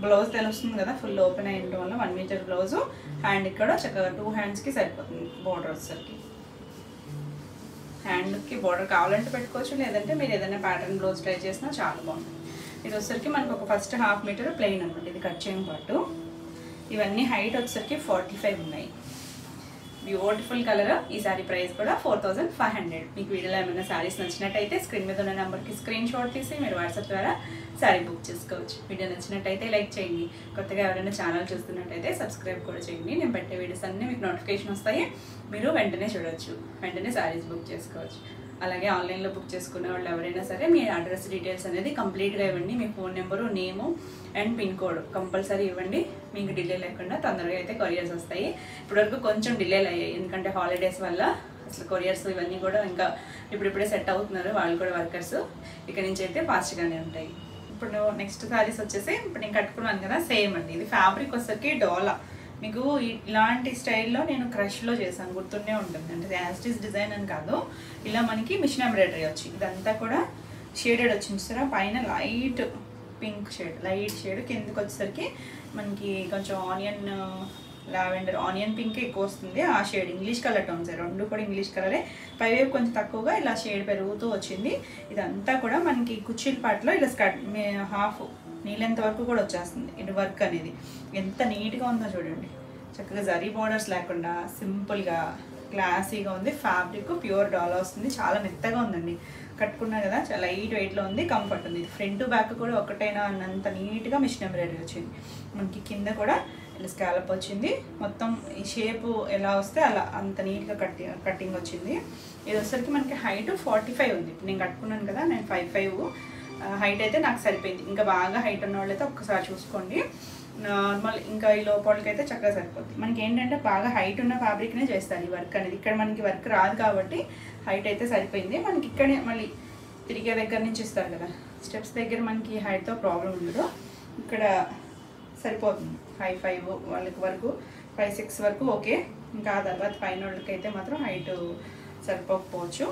బ్లౌజ్ తెలుస్తుంది కదా, ఫుల్ ఓపెన్ అయి ఉండడం వల్ల 1 మీటర్ బ్లౌజు. హ్యాండ్కి కూడా చక్కగా 2 హ్యాండ్స్కి సరిపోతుంది బోర్డర్ వచ్చేసరికి. హ్యాండ్కి బోర్డర్ కావాలంటే పెట్టుకోవచ్చు, లేదంటే మీరు ఏదైనా ప్యాటర్న్ బ్లౌజ్ ట్రై చేసినా చాలా బాగుంటుంది. ఇది వచ్చేసరికి మనకు ఒక ఫస్ట్ 1/2 మీటర్ ప్లెయిన్ అనమాట. ఇది కట్ చేయని పాటు ఇవన్నీ హైట్ వచ్చేసరికి 45 ఉన్నాయి. Beautiful colour. ఈ సారీ ప్రైస్ కూడా 4500. మీకు వీడియోలో ఏమైనా శారీస్ నచ్చినట్టయితే స్క్రీన్ మీద ఉన్న నెంబర్కి స్క్రీన్ షాట్ తీసి మీరు వాట్సాప్ ద్వారా శారీ బుక్ చేసుకోవచ్చు. వీడియో నచ్చినట్టయితే లైక్ చేయండి. కొత్తగా ఎవరైనా ఛానల్ చూస్తున్నట్టయితే సబ్స్క్రైబ్ కూడా చేయండి. నేను పెట్టే వీడియోస్ అన్నీ మీకు నోటిఫికేషన్ వస్తాయి, మీరు వెంటనే చూడవచ్చు, వెంటనే శారీస్ బుక్ చేసుకోవచ్చు. అలాగే ఆన్లైన్లో బుక్ చేసుకునే వాళ్ళు ఎవరైనా సరే మీ అడ్రస్ డీటెయిల్స్ అనేది కంప్లీట్గా ఇవ్వండి. మీ phone number, name and pin code compulsory ఇవ్వండి. మీకు డిలే లేకుండా తొందరగా అయితే కొరియర్స్ వస్తాయి. ఇప్పటివరకు కొంచెం డిలేలు అయ్యాయి, ఎందుకంటే హాలిడేస్ వల్ల అసలు కొరియర్స్ ఇవన్నీ కూడా ఇంకా ఇప్పుడిప్పుడే సెట్ అవుతున్నారు వాళ్ళు కూడా వర్కర్స్. ఇక్కడ నుంచి అయితే ఫాస్ట్గానే ఉంటాయి. ఇప్పుడు నెక్స్ట్ శారీస్ వచ్చేసి ఇప్పుడు నేను కట్టుకున్నాను కదా, సేమ్ అండి. ఇది ఫ్యాబ్రిక్ వచ్చేసరికి డోలా. మీకు ఇలాంటి స్టైల్లో నేను క్రష్లో చేశాను, గుర్తుండే ఉంటుంది. అంటే యాస్టిస్ డిజైన్ అని కాదు, ఇలా మనకి మిషన్ ఎంబ్రాయిడరీ వచ్చి ఇదంతా కూడా షేడెడ్ వచ్చింది సార్. పైన light pink shade, light shade, కిందకి వచ్చేసరికి మనకి కొంచెం ఆనియన్ లావెండర్, ఆనియన్ పింక్ ఎక్కువ వస్తుంది. ఆ షేడ్ ఇంగ్లీష్ కలర్ టోన్స్, రెండు కూడా ఇంగ్లీష్ కలరే. పైవైపు కొంచెం తక్కువగా ఇలా షేడ్ పెరుగుతూ వచ్చింది. ఇదంతా కూడా మనకి కుచ్చిల్ పాటలో ఇలా స్కర్ట్ హాఫ్ నీళ్ళంత వరకు కూడా వచ్చేస్తుంది. ఇది వర్క్ అనేది ఎంత నీట్గా ఉందో చూడండి. చక్కగా జరీ బోర్డర్స్ లేకుండా సింపుల్గా క్లాసీగా ఉంది. ఫ్యాబ్రిక్ ప్యూర్ డాలా వస్తుంది, చాలా మెత్తగా ఉందండి. కట్టుకున్నా కదా, చాలా లైట్ వెయిట్లో ఉంది, కంఫర్ట్ ఉంది. ఫ్రంట్ బ్యాక్ కూడా ఒకటైనా అన్నంత నీట్గా మిషన్ ఎంబ్రాయిడరీ వచ్చింది. మనకి కింద కూడా ఇలా స్కాలప్ వచ్చింది. మొత్తం ఈ షేపు ఎలా వస్తే అలా అంత నీట్గా కట్టింగ్ వచ్చింది. ఇది వచ్చేసరికి మనకి హైట్ 45 ఉంది. నేను కట్టుకున్నాను కదా, నేను 55 హైట్ అయితే నాకు సరిపోయింది. ఇంకా బాగా హైట్ ఉన్న వాళ్ళైతే ఒక్కసారి చూసుకోండి. నార్మల్ ఇంకా ఈ లోపలికి అయితే చక్కగా సరిపోద్ది. మనకి ఏంటంటే బాగా హైట్ ఉన్న ఫ్యాబ్రిక్నే చేస్తారు ఈ వర్క్ అనేది. ఇక్కడ మనకి వర్క్ రాదు కాబట్టి హైట్ అయితే సరిపోయింది. మనకి ఇక్కడే మళ్ళీ తిరిగే దగ్గర నుంచి ఇస్తారు కదా, స్టెప్స్ దగ్గర మనకి హైట్తో ప్రాబ్లం ఉండదు. ఇక్కడ సరిపోతుంది. 5'5" వాళ్ళకి వరకు 5'6" వరకు ఓకే. ఇంకా ఆ తర్వాత పైన వాళ్ళకి అయితే మాత్రం హైట్ సరిపోకపోవచ్చు.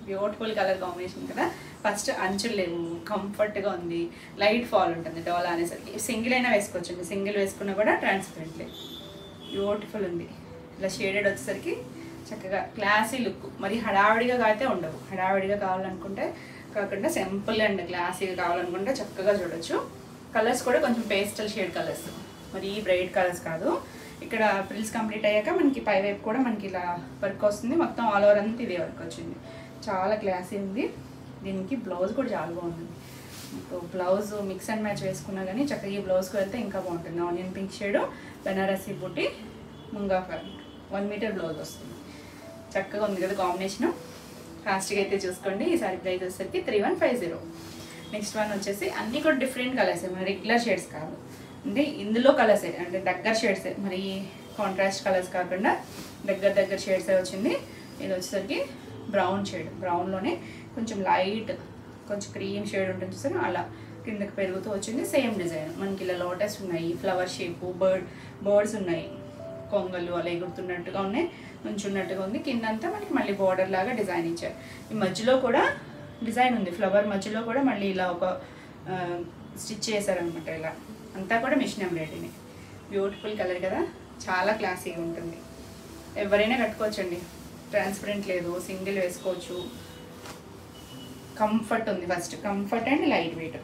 బ్యూటిఫుల్ కలర్ కాంబినేషన్ కదా. ఫస్ట్ అంచులు లేవు, కంఫర్ట్గా ఉంది, లైట్ ఫాల్ ఉంటుంది డోలా అనేసరికి. సింగిల్ అయినా వేసుకోవచ్చండి, సింగిల్ వేసుకున్నా కూడా ట్రాన్స్పరెంట్ లేదు. బ్యూటిఫుల్ ఉంది. ఇలా షేడెడ్ వచ్చేసరికి చక్కగా క్లాసీ లుక్. మరి హడావిడిగా అయితే ఉండవు. హడావిడిగా కావాలనుకుంటే కాకుండా సింపుల్ అండ్ క్లాసీగా కావాలనుకుంటే చక్కగా చూడొచ్చు. కలర్స్ కూడా కొంచెం పేస్టల్ షేడ్ కలర్స్, మరి ఈ బ్రైట్ కలర్స్ కాదు. ఇక్కడ ప్రిల్స్ కంప్లీట్ అయ్యాక మనకి పైవైపు కూడా మనకి ఇలా వర్క్ వస్తుంది. మొత్తం ఆల్ ఓవర్ అంతా ఇదే వర్క్ వచ్చింది. చాలా క్లాసీ ఉంది. దీనికి బ్లౌజ్ కూడా చాలా బాగుంది. బ్లౌజ్ మిక్స్ అండ్ మ్యాచ్ వేసుకున్నా కానీ చక్కగా ఈ బ్లౌజ్కి వెళ్తే ఇంకా బాగుంటుంది. ఆనియన్ పింక్ షేడ్, బెనారసీ బుట్టి, ముంగా ఫ్యాబ్రిక్, 1 మీటర్ బ్లౌజ్ వస్తుంది. చక్కగా ఉంది కదా కాంబినేషన్. ఫాస్ట్గా అయితే చూసుకోండి. ఈ సారీ ప్రైస్ వచ్చేసరికి 3150. నెక్స్ట్ వన్ వచ్చేసి అన్నీ కూడా డిఫరెంట్ కలర్స్, మన రెగ్యులర్ షేడ్స్ కాదు, అంటే ఇందులో కలర్సే, అంటే దగ్గర షేడ్సే, మరి కాంట్రాస్ట్ కలర్స్ కాకుండా దగ్గర షేడ్సే వచ్చింది. ఇది వచ్చేసరికి బ్రౌన్ షేడ్, బ్రౌన్లోనే కొంచెం లైట్ కొంచెం క్రీమ్ షేడ్ ఉంటుంది చూసారు, అలా కిందకి పెరుగుతూ వచ్చింది. సేమ్ డిజైన్ మనకి ఇలా లోటస్ ఉన్నాయి, ఫ్లవర్ షేపు, బర్డ్స్ ఉన్నాయి, కొంగలు అలా ఎగురుతున్నట్టుగా ఉన్నాయి, నుంచున్నట్టుగా ఉంది. కిందంతా మనకి మళ్ళీ బార్డర్ లాగా డిజైన్ ఇచ్చారు. ఈ మధ్యలో కూడా డిజైన్ ఉంది, ఫ్లవర్ మధ్యలో కూడా మళ్ళీ ఇలా ఒక స్టిచ్ చేశారనమాట. ఇలా అంతా కూడా మిషన్ ఎంబ్రాయిడరీని. బ్యూటిఫుల్ కలర్ కదా, చాలా క్లాసీగా ఉంటుంది. ఎవరైనా కట్టుకోవచ్చండి, ట్రాన్స్పరెంట్ లేదు, సింగిల్ వేసుకోవచ్చు. కంఫర్ట్ ఉంది. First comfort and light weight.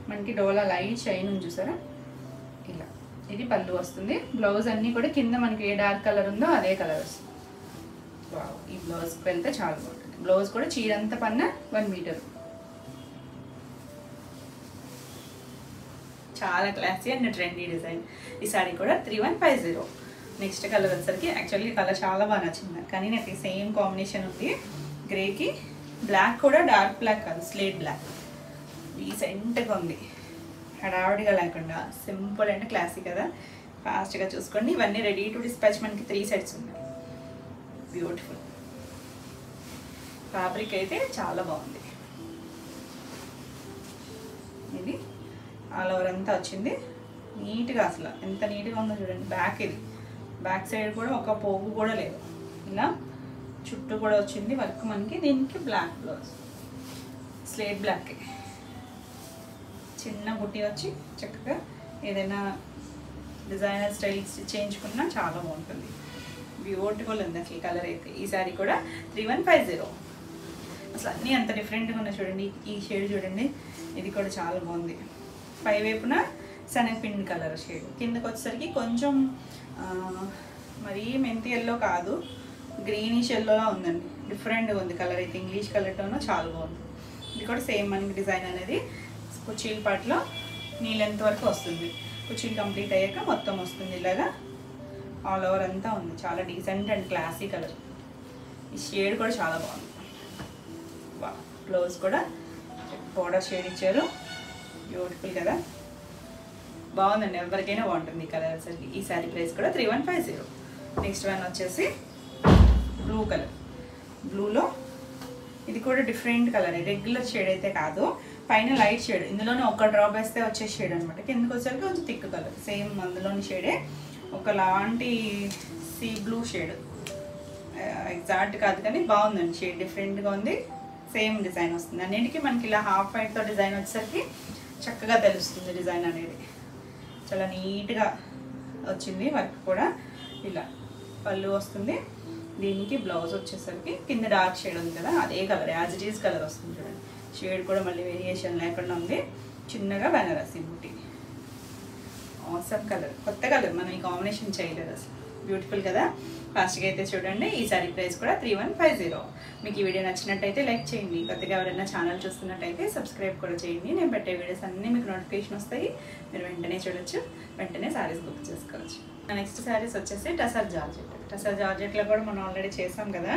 మనకి డోలా లైట్ షైన్ ఉంది చూసారా, ఇలా. ఇది పళ్ళు వస్తుంది. బ్లౌజ్ అన్నీ కూడా కింద మనకి ఏ డార్క్ కలర్ ఉందో అదే కలర్ వస్తుంది. ఈ బ్లౌజ్కి వెళ్తే చాలా బాగుంటుంది. బ్లౌజ్ కూడా చీరంతా పన్న 1 మీటర్. చాలా క్లాసీ అండ్ ట్రెండీ డిజైన్. ఈ సారీ కూడా 3150. నెక్స్ట్ కలర్ వచ్చేసరికి యాక్చువల్లీ కలర్ చాలా బాగా నచ్చింది, కానీ నాకు సేమ్ కాంబినేషన్ ఉంది. గ్రేకి బ్లాక్ కూడా డార్క్ బ్లాక్ కాదు, స్లేట్ బ్లాక్. డీసెంట్గా ఉంది, హడావిడిగా లేకుండా సింపుల్ అండ్ క్లాసీ కదా. ఫాస్ట్గా చూసుకోండి. ఇవన్నీ రెడీ టు డిస్పాచ్. మనకి 3 సెట్స్ ఉన్నాయి. బ్యూటిఫుల్ ఫ్యాబ్రిక్ అయితే చాలా బాగుంది. ఇది ఆల్ ఓవర్ అంతా వచ్చింది నీట్గా. అసలు ఎంత నీట్గా ఉందో చూడండి. బ్యాక్, ఇది బ్యాక్ సైడ్ కూడా ఒక పోగు కూడా లేదు. ఇలా చుట్టూ కూడా వచ్చింది వర్క్ మనకి. దీనికి బ్లాక్ బ్లౌజ్, స్లేట్ బ్లాక్, చిన్న బుట్టి వచ్చి చక్కగా ఏదైనా డిజైనర్ స్టైల్ చేయించుకున్నా చాలా బాగుంటుంది. బ్యూటిఫుల్ ఉంది అసలు కలర్ అయితే. ఈ సారీ కూడా 3150. అసలు అన్నీ అంత డిఫరెంట్గా ఉన్నాయి చూడండి. ఈ షేడ్ చూడండి, ఇది కూడా చాలా బాగుంది. పై వైపున శనగపిండి కలర్ షేడ్. కిందకి వచ్చేసరికి కొంచెం మరీ మెంతి ఎల్లో కాదు, గ్రీనిష్ ఎల్లోలా ఉందండి. డిఫరెంట్గా ఉంది కలర్ అయితే, ఇంగ్లీష్ కలర్తోనూ చాలా బాగుంది. ఇది కూడా సేమ్ మనకి డిజైన్ అనేది కుర్చీల పాటలో నీ లెంత్ వరకు వస్తుంది. కుర్చీలు కంప్లీట్ అయ్యాక మొత్తం వస్తుంది ఇలాగా ఆల్ ఓవర్ అంతా ఉంది. చాలా డీసెంట్ అండ్ క్లాసీ కలర్. ఈ షేడ్ కూడా చాలా బాగుంది. బ్లౌజ్ కూడా బోర్డర్ షేడ్ ఇచ్చారు, బ్యూటిఫుల్ కదా, బాగుందండి. ఎవరికైనా బాగుంటుంది ఈ కలర్ అసలు. ఈ శారీ ప్రైస్ కూడా 3150. నెక్స్ట్ వన్ వచ్చేసి బ్లూ కలర్. బ్లూలో ఇది కూడా డిఫరెంట్ కలర్, రెగ్యులర్ షేడ్ అయితే కాదు, పైన లైట్ షేడ్, ఇందులోనే ఒక డ్రాప్ వేస్తే వచ్చే షేడ్ అనమాట. కిందకి వచ్చేసరికి కొంచెం థిక్ కలర్, సేమ్ అందులోని షేడే, ఒకలాంటి సీ బ్లూ షేడ్, ఎగ్జాక్ట్ కాదు కానీ బాగుందండి షేడ్, డిఫరెంట్గా ఉంది. సేమ్ డిజైన్ వస్తుంది అన్నిటికీ మనకి. ఇలా హాఫ్ వైట్తో డిజైన్ వచ్చేసరికి చక్కగా తెలుస్తుంది డిజైన్ అనేది. చాలా నీట్గా వచ్చింది వర్క్ కూడా. ఇలా పళ్ళు వస్తుంది, దీనికి బ్లౌజ్ వచ్చేసరికి కింద డార్క్ షేడ్ ఉంది కదా, అదే colour as it is colour వస్తుంది చూడండి. షేడ్ కూడా మళ్ళీ వేరియేషన్ లేకుండా ఉంది. చిన్నగా బెనారసి బూటీ, ఆసమ్ కలర్, కొత్త కలర్, మనం ఈ కాంబినేషన్ చేయలేదు అసలు. బ్యూటిఫుల్ కదా. ఫాస్ట్గా అయితే చూడండి. ఈ సారీ ప్రైస్ కూడా 3150. మీకు ఈ వీడియో నచ్చినట్టయితే లైక్ చేయండి. కొత్తగా ఎవరైనా ఛానల్ చూస్తున్నట్టయితే సబ్స్క్రైబ్ కూడా చేయండి. నేను పెట్టే వీడియోస్ అన్నీ మీకు నోటిఫికేషన్ వస్తాయి, మీరు వెంటనే చూడొచ్చు, వెంటనే శారీస్ బుక్ చేసుకోవచ్చు. నెక్స్ట్ శారీస్ వచ్చేసి టసర్ జార్జెట్. టసర్ జార్జెట్లో కూడా మనం ఆల్రెడీ చేసాం కదా.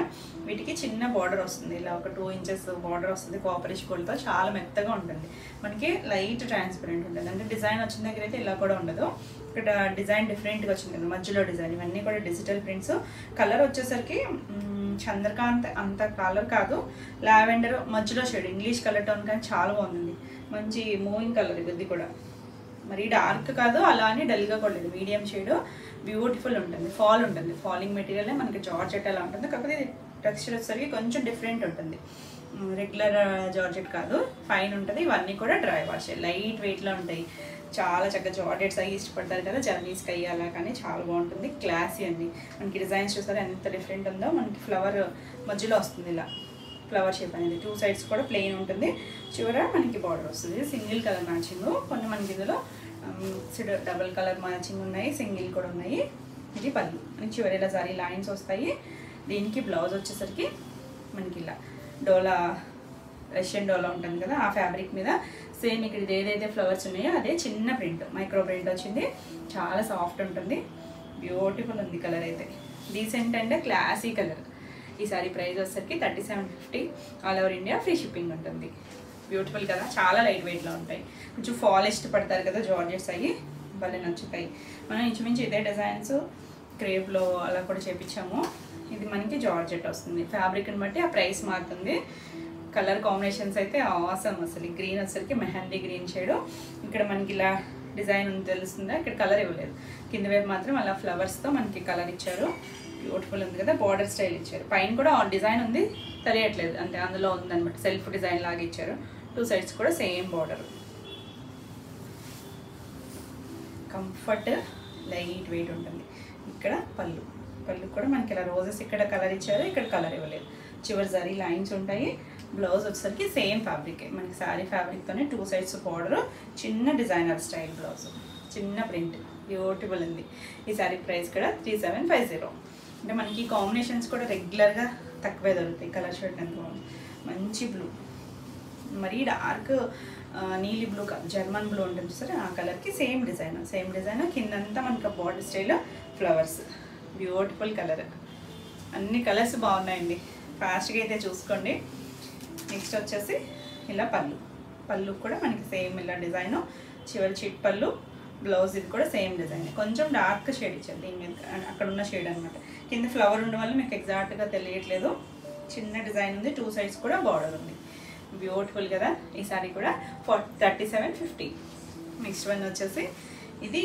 వీటికి చిన్న బార్డర్ వస్తుంది, ఇలా ఒక 2 ఇంచెస్ బార్డర్ వస్తుంది కాపరిష్ గోల్డ్తో. చాలా మెత్తగా ఉంటుంది, మనకి లైట్ ట్రాన్స్పరెంట్ ఉంటుంది. అంటే డిజైన్ వచ్చిన దగ్గర అయితే ఇలా కూడా ఉండదు. ఇక్కడ డిజైన్ డిఫరెంట్గా వచ్చింది కదా, మధ్యలో డిజైన్, ఇవన్నీ కూడా డిజిటల్ ప్రింట్స్. కలర్ వచ్చేసరికి చంద్రకాంత్ అంత కలర్ కాదు, లావెండర్ మధ్యలో షేడ్, ఇంగ్లీష్ కలర్ టోన్ కానీ చాలా బాగుంది. మంచి మూవింగ్ కలర్ ఇది కూడా, మరి డార్క్ కాదు అలా అని డల్గా కూడా లేదు, మీడియం షేడ్, బ్యూటిఫుల్ ఉంటుంది. ఫాల్ ఉంటుంది, ఫాలింగ్ మెటీరియల్ మనకి జార్జెట్ ఎలా ఉంటుంది, కాకపోతే టెక్స్చర్ వచ్చేసరికి కొంచెం డిఫరెంట్ ఉంటుంది. రెగ్యులర్ జార్జెట్ కాదు, ఫైన్ ఉంటుంది. ఇవన్నీ కూడా డ్రై వాష్, లైట్ వెయిట్లో ఉంటాయి. చాలా చక్కగా జార్జెట్స్ అవి ఇష్టపడతారు కదా, జర్నీస్కి అయ్యి అలా, కానీ చాలా బాగుంటుంది. క్లాసీ అండి. మనకి డిజైన్స్ చూసారా ఎంత డిఫరెంట్ ఉందో. మనకి ఫ్లవర్ మధ్యలో వస్తుంది ఇలా ఫ్లవర్ షేప్ అనేది, 2 సైడ్స్ కూడా ప్లెయిన్ ఉంటుంది, చివర మనకి బార్డర్ వస్తుంది. సింగిల్ కలర్ మ్యాచింగ్, కొన్ని మనకి ఇందులో డబుల్ కలర్ మ్యాచింగ్ ఉన్నాయి, సింగిల్ కూడా ఉన్నాయి. ఇది పళ్ళు, మనకి చివరి ఇలా సారీ లైన్స్ వస్తాయి. దీనికి బ్లౌజ్ వచ్చేసరికి మనకి ఇలా డోలా, రష్యన్ డోలా ఉంటుంది కదా, ఆ ఫ్యాబ్రిక్ మీద సేమ్ ఇక్కడ ఏదైతే ఫ్లవర్స్ ఉన్నాయో అదే చిన్న ప్రింట్, మైక్రో ప్రింట్ వచ్చింది. చాలా సాఫ్ట్ ఉంటుంది, బ్యూటిఫుల్ ఉంది కలర్ అయితే, డీసెంట్ అండ్ క్లాసీ కలర్. ఈ సారీ ప్రైస్ వచ్చేసరికి 3750. All over India free shipping ఉంటుంది. బ్యూటిఫుల్ కదా, చాలా లైట్ వెయిట్లో ఉంటాయి. కొంచెం ఫాల్ ఇష్టపడతారు కదా జార్జెట్స్, అవి భలే నచ్చుతాయి. మనం ఇంచుమించు ఇదే డిజైన్స్ క్రేప్లో అలా కూడా చేపించాము. ఇది మనకి జార్జెట్ వస్తుంది, ఫ్యాబ్రిక్ని బట్టి ఆ ప్రైస్ మారుతుంది. కలర్ కాంబినేషన్స్ అయితే ఆసమ్ అసలు. గ్రీన్ వచ్చేసరికి మెహందీ గ్రీన్ షేడు, ఇక్కడ మనకి ఇలా డిజైన్ ఉంది తెలుస్తుందా, ఇక్కడ కలర్ ఇవ్వలేదు, కింద వైపు మాత్రం అలా ఫ్లవర్స్తో మనకి కలర్ ఇచ్చారు. బ్యూటిఫుల్ ఉంది కదా, బార్డర్ స్టైల్ ఇచ్చారు. పైన కూడా డిజైన్ ఉంది, తెలియట్లేదు అంటే అందులో ఉందన్నమాట, సెల్ఫ్ డిజైన్ లాగా ఇచ్చారు. 2 సైడ్స్ కూడా same border. Comfort, light weight ఉంటుంది. ఇక్కడ పళ్ళు, పళ్ళు కూడా మనకి ఇలా రోజెస్ ఇక్కడ కలర్ ఇచ్చారు, ఇక్కడ కలర్ ఇవ్వలేదు. చివరి జరీ లైన్స్ ఉంటాయి. బ్లౌజ్ వచ్చేసరికి సేమ్ ఫ్యాబ్రికే, మనకి శారీ ఫ్యాబ్రిక్తోనే 2 సైడ్స్ బార్డర్, చిన్న డిజైనర్ స్టైల్ బ్లౌజ్, చిన్న ప్రింట్, బ్యూటిఫుల్ ఉంది. ఈ శారీ ప్రైస్ కూడా 3750. అంటే మనకి కాంబినేషన్స్ కూడా రెగ్యులర్గా తక్కువే దొరుకుతాయి. కలర్ షర్ట్ ఎంత బాగుంది, మంచి బ్లూ, మరీ డార్క్ నీలి బ్లూ కాదు, జర్మన్ బ్లూ ఉంటుంది సరే, ఆ కలర్కి సేమ్ డిజైన్ కిందంతా మనకి border style flowers, beautiful colour. అన్ని కలర్స్ బాగున్నాయండి, ఫాస్ట్గా అయితే చూసుకోండి. నెక్స్ట్ వచ్చేసి ఇలా పళ్ళు కూడా మనకి సేమ్ ఇలా డిజైన్, చివరి చిట్ పళ్ళు, బ్లౌజ్ ఇది కూడా సేమ్ డిజైన్, కొంచెం డార్క్ షేడ్ ఇచ్చారు దీని మీద, అక్కడ ఉన్న షేడ్ అనమాట. కింద ఫ్లవర్ ఉండడం వల్ల మీకు ఎగ్జాక్ట్గా తెలియట్లేదు. చిన్న డిజైన్ ఉంది, 2 సైడ్స్ కూడా బార్డర్ ఉంది. బ్యూటిఫుల్ కదా. ఈ సారీ కూడా 3750. నెక్స్ట్ వన్ వచ్చేసి ఇది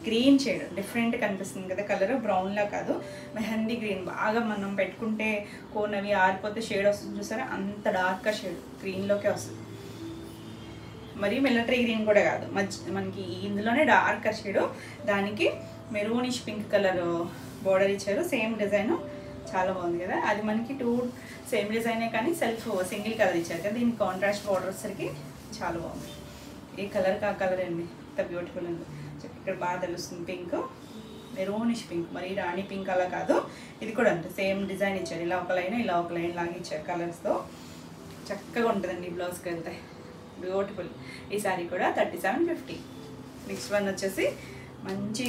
గ్రీన్ షేడ్, డిఫరెంట్ కనిపిస్తుంది కదా కలర్, బ్రౌన్లా కాదు, మెహందీ గ్రీన్. బాగా మనం పెట్టుకుంటే కోనవి ఆరిపోతే షేడ్ వస్తుంది చూసారా, అంత డార్క్గా షేడ్ గ్రీన్లోకే వస్తుంది. మరి మిలిటరీ గ్రీన్ కూడా కాదు, మనకి ఇందులోనే డార్క్ షేడ్, దానికి మెరూనిష్ పింక్ కలర్ బార్డర్ ఇచ్చారు. సేమ్ డిజైన్, చాలా బాగుంది కదా. అది మనకి 2 సేమ్ డిజైనే కానీ సెల్ఫ్ సింగిల్ కలర్ ఇచ్చారు కదా, దీనికి కాంట్రాస్ట్ బార్డర్ వచ్చేసరికి చాలా బాగుంది. ఏ కలర్ ఆ కలర్ అండి, ఎంత బ్యూటిఫుల్ ఉంది. ఇక్కడ బాగా తెలుస్తుంది పింక్, మెరూనిష్ పింక్, మరి రాణి పింక్ అలా కాదు. ఇది కూడా అంతే సేమ్ డిజైన్ ఇచ్చారు, ఇలా ఒక లైన్ ఇలా ఒక లైన్ లాగా ఇచ్చారు కలర్స్తో. చక్కగా ఉంటుందండి ఈ బ్లౌజ్కి వెళ్తే, బ్యూటిఫుల్. ఈ శారీ కూడా 3750. నెక్స్ట్ వన్ వచ్చేసి మంచి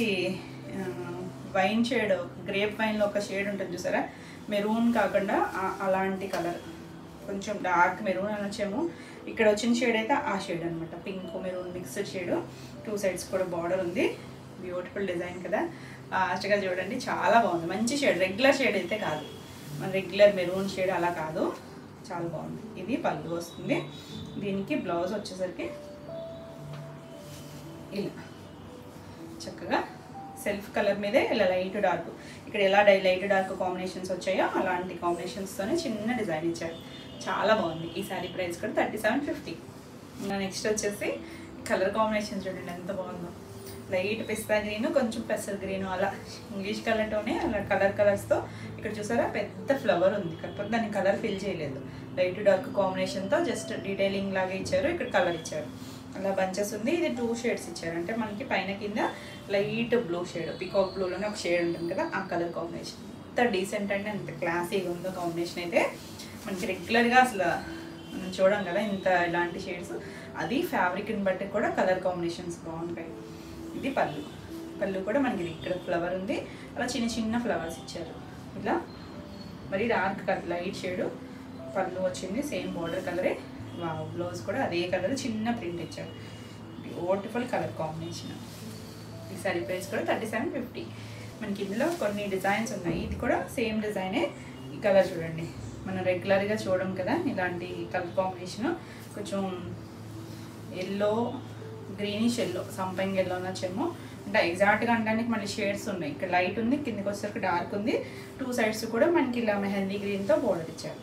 వైన్ షేడ్, గ్రేప్ వైన్లో ఒక షేడ్ ఉంటుంది చూసారా, మెరూన్ కాకుండా అలాంటి కలర్, కొంచెం డార్క్ మెరూన్ అనొచ్చేమో. ఇక్కడ వచ్చిన షేడ్ అయితే ఆ షేడ్ అనమాట, pink maroon mixed shade. 2 sides కూడా బార్డర్ ఉంది. బ్యూటిఫుల్ డిజైన్ కదా, ఫాస్ట్గా చూడండి. చాలా బాగుంది, మంచి షేడ్, రెగ్యులర్ షేడ్ అయితే కాదు, మన రెగ్యులర్ మెరూన్ షేడ్ అలా కాదు, చాలా బాగుంది. ఇది పళ్ళు వస్తుంది. దీనికి బ్లౌజ్ వచ్చేసరికి ఇలా చక్కగా సెల్ఫ్ కలర్ మీదే ఇలా లైట్ డార్క్, ఇక్కడ ఎలా లైట్ డార్క్ కాంబినేషన్స్ వచ్చాయో అలాంటి కాంబినేషన్స్తోనే చిన్న డిజైన్ ఇచ్చారు. చాలా బాగుంది. ఈ శారీ ప్రైస్ కూడా 3750. నెక్స్ట్ వచ్చేసి కలర్ కాంబినేషన్ చూడండి ఎంత బాగుందో, లైట్ పిస్తా గ్రీన్, కొంచెం పెసర్ గ్రీన్, అలా ఇంగ్లీష్ కలర్తోనే అలా కలర్స్తో. ఇక్కడ చూసారా పెద్ద ఫ్లవర్ ఉంది, కాకపోతే దాన్ని కలర్ ఫిల్ చేయలేదు, లైట్ డార్క్ కాంబినేషన్తో జస్ట్ డీటెయిలింగ్ లాగా ఇచ్చారు. ఇక్కడ కలర్ ఇచ్చారు, అలా బంచెస్ ఉంది. ఇది 2 షేడ్స్ ఇచ్చారు, అంటే మనకి పైన కింద లైట్ బ్లూ షేడ్, పికాక్ బ్లూలోనే ఒక షేడ్ ఉంటుంది కదా, ఆ కలర్ కాంబినేషన్. ఎంత డీసెంట్ అంటే అంత క్లాసీగా ఉందో కాంబినేషన్ అయితే. మనకి రెగ్యులర్గా అసలు మనం చూడం కదా ఇంత ఇలాంటి షేడ్స్, అది ఫ్యాబ్రిక్ని బట్టి కూడా కలర్ కాంబినేషన్స్ బాగుంటాయి. ఇది పళ్ళు కూడా మనకి ఇక్కడ ఫ్లవర్ ఉంది, అలా చిన్న చిన్న ఫ్లవర్స్ ఇచ్చారు ఇలా. మరి డార్క్ కలర్ లైట్ షేడు పళ్ళు వచ్చింది, సేమ్ బార్డర్ కలరే. బ్లౌజ్ కూడా అదే కలర్, చిన్న ప్రింట్ ఇచ్చారు. Beautiful colour combination. ఈ సారీ ప్రైస్ కూడా 3750. మనకి ఇందులో కొన్ని డిజైన్స్ ఉన్నాయి, ఇది కూడా సేమ్ డిజైనే. ఈ కలర్ చూడండి, మనం రెగ్యులర్గా చూడడం కదా ఇలాంటి కలర్ కాంబినేషన్. కొంచెం ఎల్లో, గ్రీనిష్ ఎల్లో, సంపంగి ఎల్లో అనొచ్చేమో, అంటే ఎగ్జాక్ట్గా అనడానికి మళ్ళీ షేడ్స్ ఉన్నాయి. ఇక్కడ లైట్ ఉంది, కిందకి వచ్చేసరికి డార్క్ ఉంది. 2 సైడ్స్ కూడా మనకి ఇలా మెహందీ గ్రీన్తో బోర్డర్ ఇచ్చారు.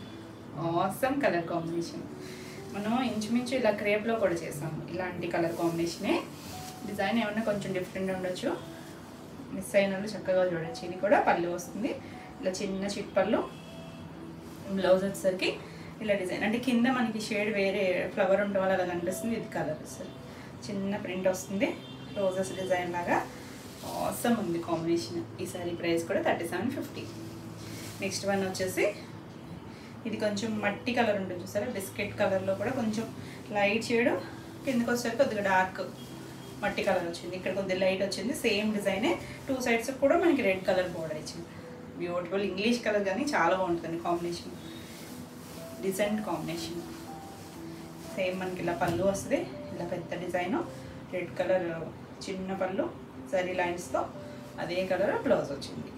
Awesome colour combination. మనం ఇంచుమించు ఇలా క్రేప్లో కూడా చేసాము ఇలాంటి కలర్ కాంబినేషనే. డిజైన్ ఏమన్నా కొంచెం డిఫరెంట్ ఉండొచ్చు, మిస్ అయిన వాళ్ళు చక్కగా చూడొచ్చు. ఇది కూడా పళ్ళు వస్తుంది, ఇలా చిన్న చిట్ పళ్ళు. బ్లౌజ్ వచ్చేసరికి ఇలా డిజైన్, అంటే కింద మనకి షేడ్ వేరే ఫ్లవర్ ఉండడం వల్ల అలా కనిపిస్తుంది. ఇది కలర్ వస్తుంది, చిన్న ప్రింట్ వస్తుంది, రోజెస్ డిజైన్ లాగా. ఆసమ్ ఉంది కాంబినేషన్. ఈ సారీ ప్రైస్ కూడా 3750. నెక్స్ట్ వన్ వచ్చేసి ఇది కొంచెం మట్టి కలర్ ఉంటుంది చూసారా, బిస్కెట్ కలర్లో కూడా కొంచెం లైట్ షేడ్, కిందకి వచ్చేసరికి కొద్దిగా డార్క్ మట్టి కలర్ వచ్చింది. ఇక్కడ కొద్దిగా లైట్ వచ్చింది, సేమ్ డిజైనే. 2 సైడ్స్ కూడా మనకి రెడ్ కలర్ బోర్డర్ ఇచ్చింది. బ్యూటిఫుల్ ఇంగ్లీష్ కలర్ కానీ చాలా బాగుంటుంది కాంబినేషన్, డిజైన్ కాంబినేషన్. సేమ్ మనకి ఇలా పళ్ళు వస్తుంది, ఇలా పెద్ద డిజైను, రెడ్ కలర్ చిన్న పళ్ళు జరీ లైన్స్తో, అదే కలర్ బ్లౌజ్ వచ్చింది.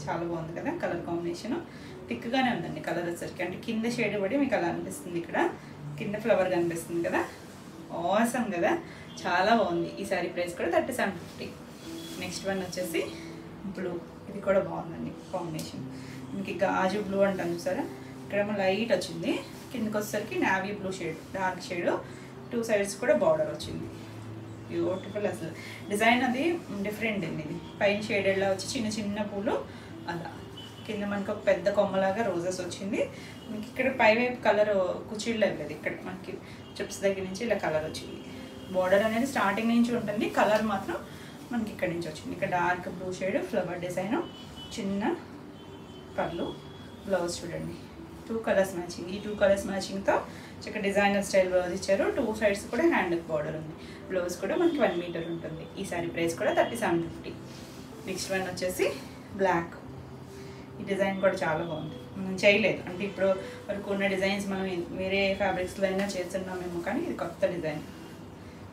చాలా బాగుంది కదా కలర్ కాంబినేషన్. థిక్గానే ఉందండి కలర్ వచ్చేసరికి, అంటే కింద షేడ్ పడి మీకు అలా అనిపిస్తుంది, ఇక్కడ కింద ఫ్లవర్ కనిపిస్తుంది కదా. ఆసమ్ కదా, చాలా బాగుంది. ఈ సారీ ప్రైస్ కూడా 3750. నెక్స్ట్ వన్ వచ్చేసి బ్లూ, ఇది కూడా బాగుందండి కాంబినేషన్. మనకి గాజు బ్లూ అంటాం చూసారా, ఇక్కడేమో లైట్ వచ్చింది, కిందకి వచ్చేసరికి navy blue shade, dark shade. 2 sides కూడా బార్డర్ వచ్చింది. బ్యూటిఫుల్ అసలు డిజైన్ అది డిఫరెంట్ అండి. ఇది పైన షేడెడ్లా వచ్చి చిన్న చిన్న పూలు, అలా కింద మనకి ఒక పెద్ద కొమ్మలాగా రోజెస్ వచ్చింది. మనకి ఇక్కడ పైవైపు కలర్ కుచీళ్ళు అవ్వలేదు, ఇక్కడ మనకి చిప్స్ దగ్గర నుంచి ఇలా కలర్ వచ్చింది. బార్డర్ అనేది స్టార్టింగ్ నుంచి ఉంటుంది, కలర్ మాత్రం మనకి ఇక్కడ నుంచి వచ్చింది. ఇక్కడ dark blue shade flower design, చిన్న పళ్ళు. బ్లౌజ్ చూడండి 2 కలర్స్ మ్యాచింగ్. ఈ 2 కలర్స్ మ్యాచింగ్తో చక్కగా డిజైనర్ స్టైల్ బ్లౌజ్ ఇచ్చారు. 2 సైడ్స్ కూడా హ్యాండ్కి బార్డర్ ఉంది. బ్లౌజ్ కూడా మనకి 1 మీటర్ ఉంటుంది. ఈ సారీ ప్రైస్ కూడా 3750. నెక్స్ట్ వన్ వచ్చేసి బ్లాక్. ఈ డిజైన్ కూడా చాలా బాగుంది, మనం చేయలేదు అంటే ఇప్పుడు వరకు ఉన్న డిజైన్స్ మనం వేరే ఫ్యాబ్రిక్స్లో అయినా చేస్తున్నామేమో, కానీ ఇది కొత్త డిజైన్.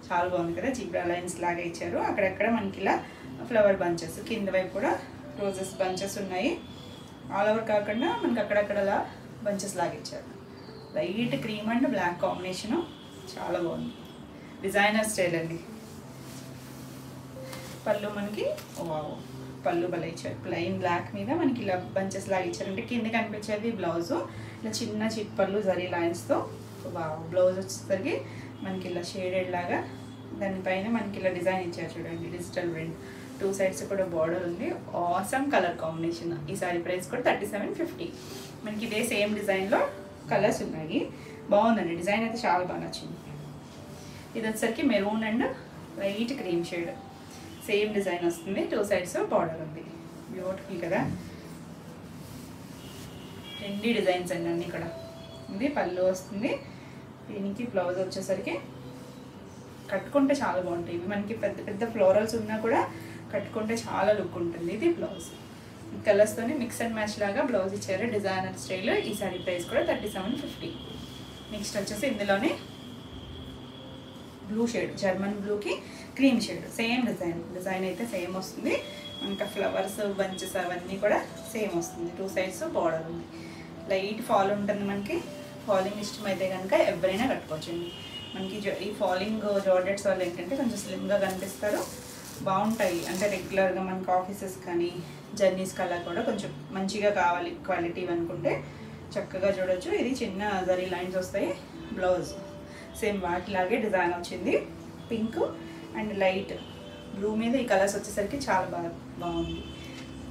చాలా బాగుంది కదా, జీబ్రా లైన్స్ లాగా ఇచ్చారు. అక్కడక్కడ మనకి ఇలా ఫ్లవర్ బంచెస్, కింద వైపు కూడా రోజెస్ బంచెస్ ఉన్నాయి. ఆల్ ఓవర్ కాకుండా మనకి అక్కడక్కడలా బంచెస్ లాగా ఇచ్చారు. Light cream and black combination, చాలా బాగుంది. డిజైనర్ స్టైల్ అండి. పళ్ళు మనకి పళ్ళు భలే ఇచ్చారు, ప్లెయిన్ బ్లాక్ మీద మనకి ఇలా బంచెస్ లాగా ఇచ్చారు. అంటే కింద కనిపించేది బ్లౌజు, ఇలా చిన్న చిట్ పళ్ళు జరీ లైన్స్తో. బ్లౌజ్ వచ్చేసరికి మనకి ఇలా షేడెడ్ లాగా, దానిపైన మనకి ఇలా డిజైన్ ఇచ్చారు చూడండి, డిజిటల్ ప్రింట్. 2 సైడ్స్ కూడా బార్డర్ ఉంది. Awesome colour combination. ఈ సారీ ప్రైస్ కూడా 3750. మనకి ఇదే సేమ్ డిజైన్లో కలర్స్ ఉన్నాయి. బాగుందండి, డిజైన్ అయితే చాలా బాగా నచ్చింది. ఇది వచ్చేసరికి maroon and light cream shade, same design వస్తుంది, 2 సైడ్స్ బార్డర్ ఉంది. బ్యూటిఫుల్ కదా, 2 డిజైన్స్ అండి అన్నీ కూడా. ఇది పళ్ళు వస్తుంది, దీనికి బ్లౌజ్ వచ్చేసరికి కట్టుకుంటే చాలా బాగుంటాయి. ఇవి మనకి పెద్ద పెద్ద ఫ్లోరల్స్ ఉన్నా కూడా కట్టుకుంటే చాలా లుక్ ఉంటుంది. ఇది బ్లౌజ్ కలర్స్తోని మిక్స్ అండ్ మ్యాచ్ లాగా బ్లౌజ్ ఇచ్చారు, డిజైనర్ స్టైల్. ఈ సారీ ప్రైస్ కూడా 3750. నెక్స్ట్ వచ్చేసి ఇందులోనే బ్లూ షేడ్, జర్మన్ బ్లూకి క్రీమ్ షేడ్, సేమ్ డిజైన్ అయితే సేమ్ వస్తుంది. ఇంకా ఫ్లవర్స్ బంచెస్ అవన్నీ కూడా సేమ్ వస్తుంది, 2 సైడ్స్ బార్డర్ ఉంది. లైట్ ఫాల్ ఉంటుంది మనకి. ఫాలింగ్ ఇష్టమైతే కనుక ఎవరైనా కట్టుకోవచ్చండి. మనకి ఈ ఫాలింగ్ జార్జెట్స్ వాళ్ళు ఏంటంటే కొంచెం స్లిమ్గా కనిపిస్తారు, బాగుంటాయి. అంటే రెగ్యులర్గా మనకి ఆఫీసెస్ కానీ జర్నీస్కి అలా కూడా కొంచెం మంచిగా కావాలి క్వాలిటీ అనుకుంటే చక్కగా చూడొచ్చు. ఇది చిన్న జరీ లైన్స్ వస్తాయి. బ్లౌజ్ సేమ్ వాటిలాగే డిజైన్ వచ్చింది, పింక్ అండ్ లైట్ బ్లూ మీద ఈ కలర్స్ వచ్చేసరికి చాలా బాగుంది.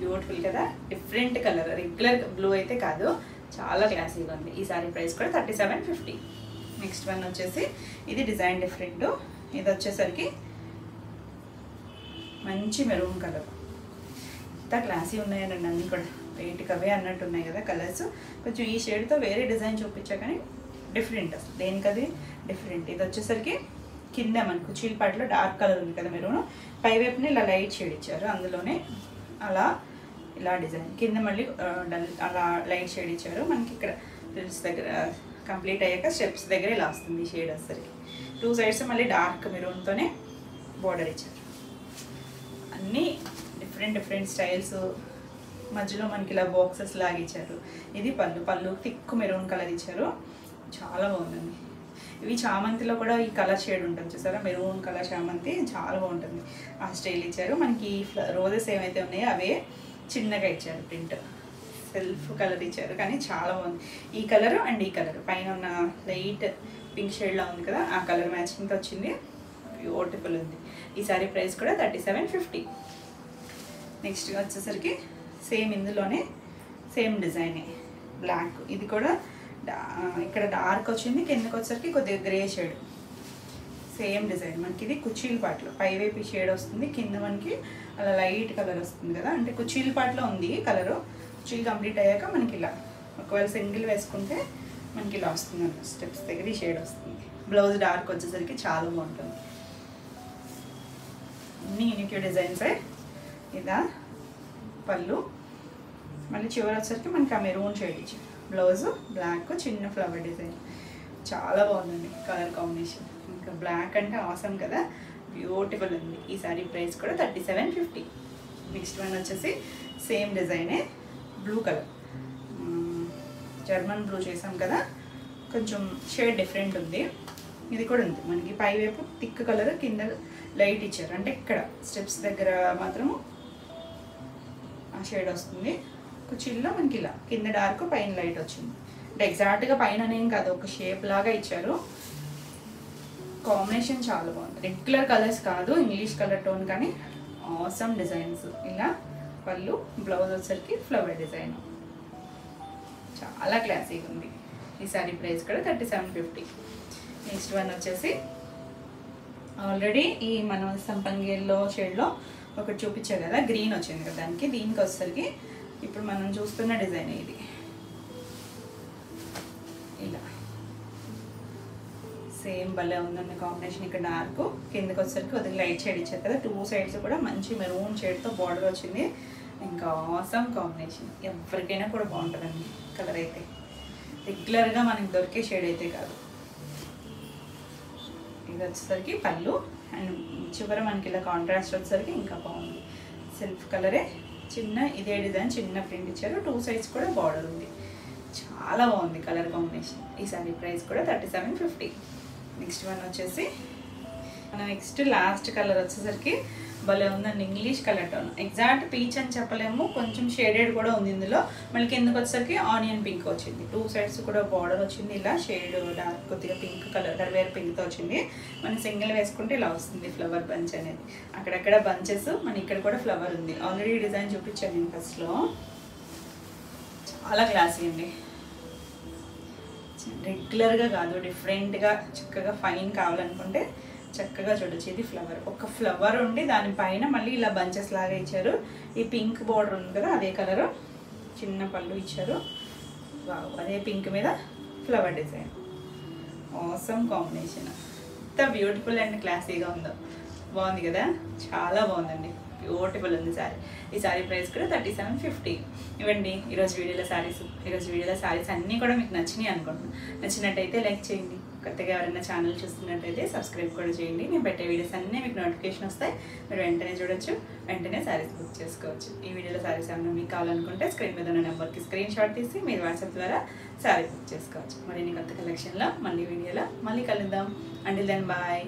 బ్యూటిఫుల్ కదా, డిఫరెంట్ కలర్, రెగ్యులర్ బ్లూ అయితే కాదు, చాలా క్లాసీగా ఉంది. ఈ సారీ ప్రైస్ కూడా 3750. నెక్స్ట్ వన్ వచ్చేసి ఇది డిజైన్ డిఫరెంట్. ఇది వచ్చేసరికి మంచి మెరూన్ కలర్, ఇంత క్లాసీ ఉన్నాయండి అన్నీ కూడా, వెయిట్కి అవే అన్నట్టు ఉన్నాయి కదా కలర్స్. కొంచెం ఈ షేడ్తో వేరే డిజైన్ చూపించా కానీ డిఫరెంట్, అసలు దేనికది డిఫరెంట్. ఇది వచ్చేసరికి కింద మనకు చీల్పాట్లో డార్క్ కలర్ ఉంది కదా మెరూన్, పైవైపుని ఇలా లైట్ షేడ్ ఇచ్చారు, అందులోనే అలా ఇలా డిజైన్, కింద మళ్ళీ అలా లైట్ షేడ్ ఇచ్చారు. మనకి ఇక్కడ ఫ్రిల్స్ దగ్గర కంప్లీట్ అయ్యాక స్టెప్స్ దగ్గర ఇలా వస్తుంది షేడ్ వచ్చేసరికి. 2 సైడ్స్ మళ్ళీ డార్క్ మెరూన్తోనే బోర్డర్ ఇచ్చారు. అన్నీ డిఫరెంట్ స్టైల్స్, మధ్యలో మనకి ఇలా బాక్సెస్ లాగా ఇచ్చారు. ఇది పళ్ళు థిక్ మెరూన్ కలర్ ఇచ్చారు, చాలా బాగుందండి. ఇవి చామంతిలో కూడా ఈ కలర్ షేడ్ ఉంటుంది చూసారా, మెరూన్ కలర్ చామంతి, చాలా బాగుంటుంది. ఆ స్టైల్ ఇచ్చారు. మనకి రోజెస్ ఏమైతే ఉన్నాయో అవే చిన్నగా ఇచ్చారు, ప్రింట్ సెల్ఫ్ కలర్ ఇచ్చారు, కానీ చాలా బాగుంది. ఈ కలర్ అండ్ ఈ కలర్ పైన ఉన్న లైట్ పింక్ షేడ్లా ఉంది కదా, ఆ కలర్ మ్యాచింగ్తో వచ్చింది, బ్యూటిఫుల్ ఉంది. ఈ సారీ ప్రైస్ కూడా 3750. నెక్స్ట్ వచ్చేసరికి సేమ్ ఇందులోనే సేమ్ డిజైనే బ్లాక్, ఇది కూడా ఇక్కడ డార్క్ వచ్చింది, కిందకి వచ్చేసరికి కొద్దిగా గ్రే షేడ్, సేమ్ డిజైన్. మనకి ఇది కుచ్చీల పాటలో పైవైపు షేడ్ వస్తుంది, కింద మనకి అలా లైట్ కలర్ వస్తుంది కదా, అంటే కుచ్చీల పాటలో ఉంది కలరు. కుచ్చీలు కంప్లీట్ అయ్యాక మనకి ఇలా ఒకవేళ సింగిల్ వేసుకుంటే మనకి ఇలా వస్తుంది అన్నమాట, స్టెప్స్ దగ్గర ఈ షేడ్ వస్తుంది. బ్లౌజ్ డార్క్ వచ్చేసరికి చాలా బాగుంటుంది. అన్ని యూనిక్ డిజైన్సే. ఇదా పళ్ళు, మళ్ళీ చివరి వచ్చేసరికి మనకి ఆ మెరూన్ షేడ్ ఇచ్చి, బ్లౌజ్ బ్లాక్ చిన్న ఫ్లవర్ డిజైన్, చాలా బాగుందండి కలర్ కాంబినేషన్. ఇంకా బ్లాక్ అంటే ఆసమ్ కదా, బ్యూటిఫుల్ ఉంది. ఈ సారీ ప్రైస్ కూడా 3750. నెక్స్ట్ వన్ వచ్చేసి సేమ్ డిజైనే, బ్లూ కలర్, జర్మన్ బ్లూ చేసాం కదా, కొంచెం షేడ్ డిఫరెంట్ ఉంది. ఇది కూడా ఉంది మనకి పైవైపు థిక్ కలర్, కింద లైట్ ఇచ్చారు, అంటే ఇక్కడ స్టెప్స్ దగ్గర మాత్రము ఆ షేడ్ వస్తుంది. కుచ్చిల్లో మనకి ఇలా కింద డార్క్ పైన లైట్ వచ్చింది, అంటే ఎగ్జాక్ట్గా పైన ఏం కాదు, ఒక షేప్ లాగా ఇచ్చారు. కాంబినేషన్ చాలా బాగుంది, రెగ్యులర్ కలర్స్ కాదు, ఇంగ్లీష్ కలర్ టోన్, కానీ ఆసమ్ డిజైన్స్. ఇలా పళ్ళు, బ్లౌజ్ వచ్చేసరికి ఫ్లవర్ డిజైన్, చాలా క్లాసీగా ఉంది. ఈ సారీ ప్రైస్ కూడా 3750. నెక్స్ట్ వన్ వచ్చేసి ఆల్రెడీ ఈ మనం సంపంగిలో షేడ్లో ఒకటి చూపించారు కదా, గ్రీన్ వచ్చింది కదా దానికి, దీనికి వచ్చేసరికి ఇప్పుడు మనం చూస్తున్న డిజైన్ ఇది. ఇలా సేమ్ భలే ఉందండి కాంబినేషన్. ఇక్కడ డార్క్, కిందకి వచ్చేసరికి కొద్దిగా లైట్ షేడ్ ఇచ్చారు కదా, 2 సైడ్స్ కూడా మంచి మెరూన్ షేడ్తో బార్డర్ వచ్చింది. ఇంకా ఆసమ్ కాంబినేషన్, ఎవరికైనా కూడా బాగుంటుందండి కలర్ అయితే, రెగ్యులర్గా మనకి దొరికే షేడ్ అయితే కాదు. ఇది వచ్చేసరికి పళ్ళు అండ్ చివర మనకి ఇలా కాంట్రాస్ట్ వచ్చేసరికి ఇంకా బాగుంది. సెల్ఫ్ కలరే, చిన్న ఇదే డిజైన్, చిన్న ప్రింట్ ఇచ్చారు, 2 సైడ్స్ కూడా బార్డర్ ఉంది, చాలా బాగుంది కలర్ కాంబినేషన్. ఈ సారీ ప్రైస్ కూడా 3750. నెక్స్ట్ వన్ వచ్చేసి మన నెక్స్ట్ లాస్ట్ కలర్ వచ్చేసరికి భలే ఉందండి, English colour tone, exact peach అని చెప్పలేము, కొంచెం షేడెడ్ కూడా ఉంది ఇందులో. మళ్ళీ కిందకి వచ్చేసరికి ఆనియన్ పింక్ వచ్చింది, 2 సైడ్స్ కూడా బార్డర్ వచ్చింది, ఇలా షేడ్ డార్క్ కొద్దిగా పింక్ కలర్ గర్వేర్ పింక్తో వచ్చింది. మనం సింగిల్ వేసుకుంటే ఇలా వస్తుంది ఫ్లవర్ బంచ్ అనేది, అక్కడక్కడ బంచెస్, మన ఇక్కడ కూడా ఫ్లవర్ ఉంది. ఆల్రెడీ డిజైన్ చూపించాను నేను ఫస్ట్లో, చాలా క్లాసీ అండి. రెగ్యులర్గా కాదు, డిఫరెంట్గా చక్కగా ఫైన్ కావాలనుకుంటే చక్కగా చూడొచ్చు. ఇది ఫ్లవర్, ఒక ఫ్లవర్ ఉండి దానిపైన మళ్ళీ ఇలా బంచెస్ లాగా ఇచ్చారు. ఈ పింక్ బార్డర్ ఉంది కదా అదే కలరు, చిన్న పళ్ళు ఇచ్చారు. వావ్, అదే పింక్ మీద ఫ్లవర్ డిజైన్. Awesome combination. ఎంత బ్యూటిఫుల్ అండ్ క్లాసీగా ఉందో, బాగుంది కదా, చాలా బాగుందండి, బ్యూటిఫుల్ ఉంది శారీ. ఈ శారీ ప్రైస్ కూడా 3750. ఇవ్వండి ఈరోజు వీడియోలో శారీస్ అన్నీ కూడా మీకు నచ్చినాయి అనుకుంటున్నాను. నచ్చినట్టయితే లైక్ చేయండి. కొత్తగా ఎవరైనా ఛానల్ చూస్తున్నట్టయితే సబ్స్క్రైబ్ కూడా చేయండి. నేను పెట్టే వీడియోస్ అన్నీ మీకు నోటిఫికేషన్ వస్తాయి, మీరు వెంటనే చూడొచ్చు, వెంటనే శారీస్ బుక్ చేసుకోవచ్చు. ఈ వీడియోలో శారీస్ ఏమైనా మీకు కావాలనుకుంటే స్క్రీన్ మీద ఉన్న నెంబర్కి స్క్రీన్ షాట్ తీసి మీరు వాట్సాప్ ద్వారా శారీ బుక్ చేసుకోవచ్చు. మరిన్ని కొత్త కలెక్షన్లో మళ్ళీ వీడియోలో మళ్ళీ కలుద్దాం. Until then bye.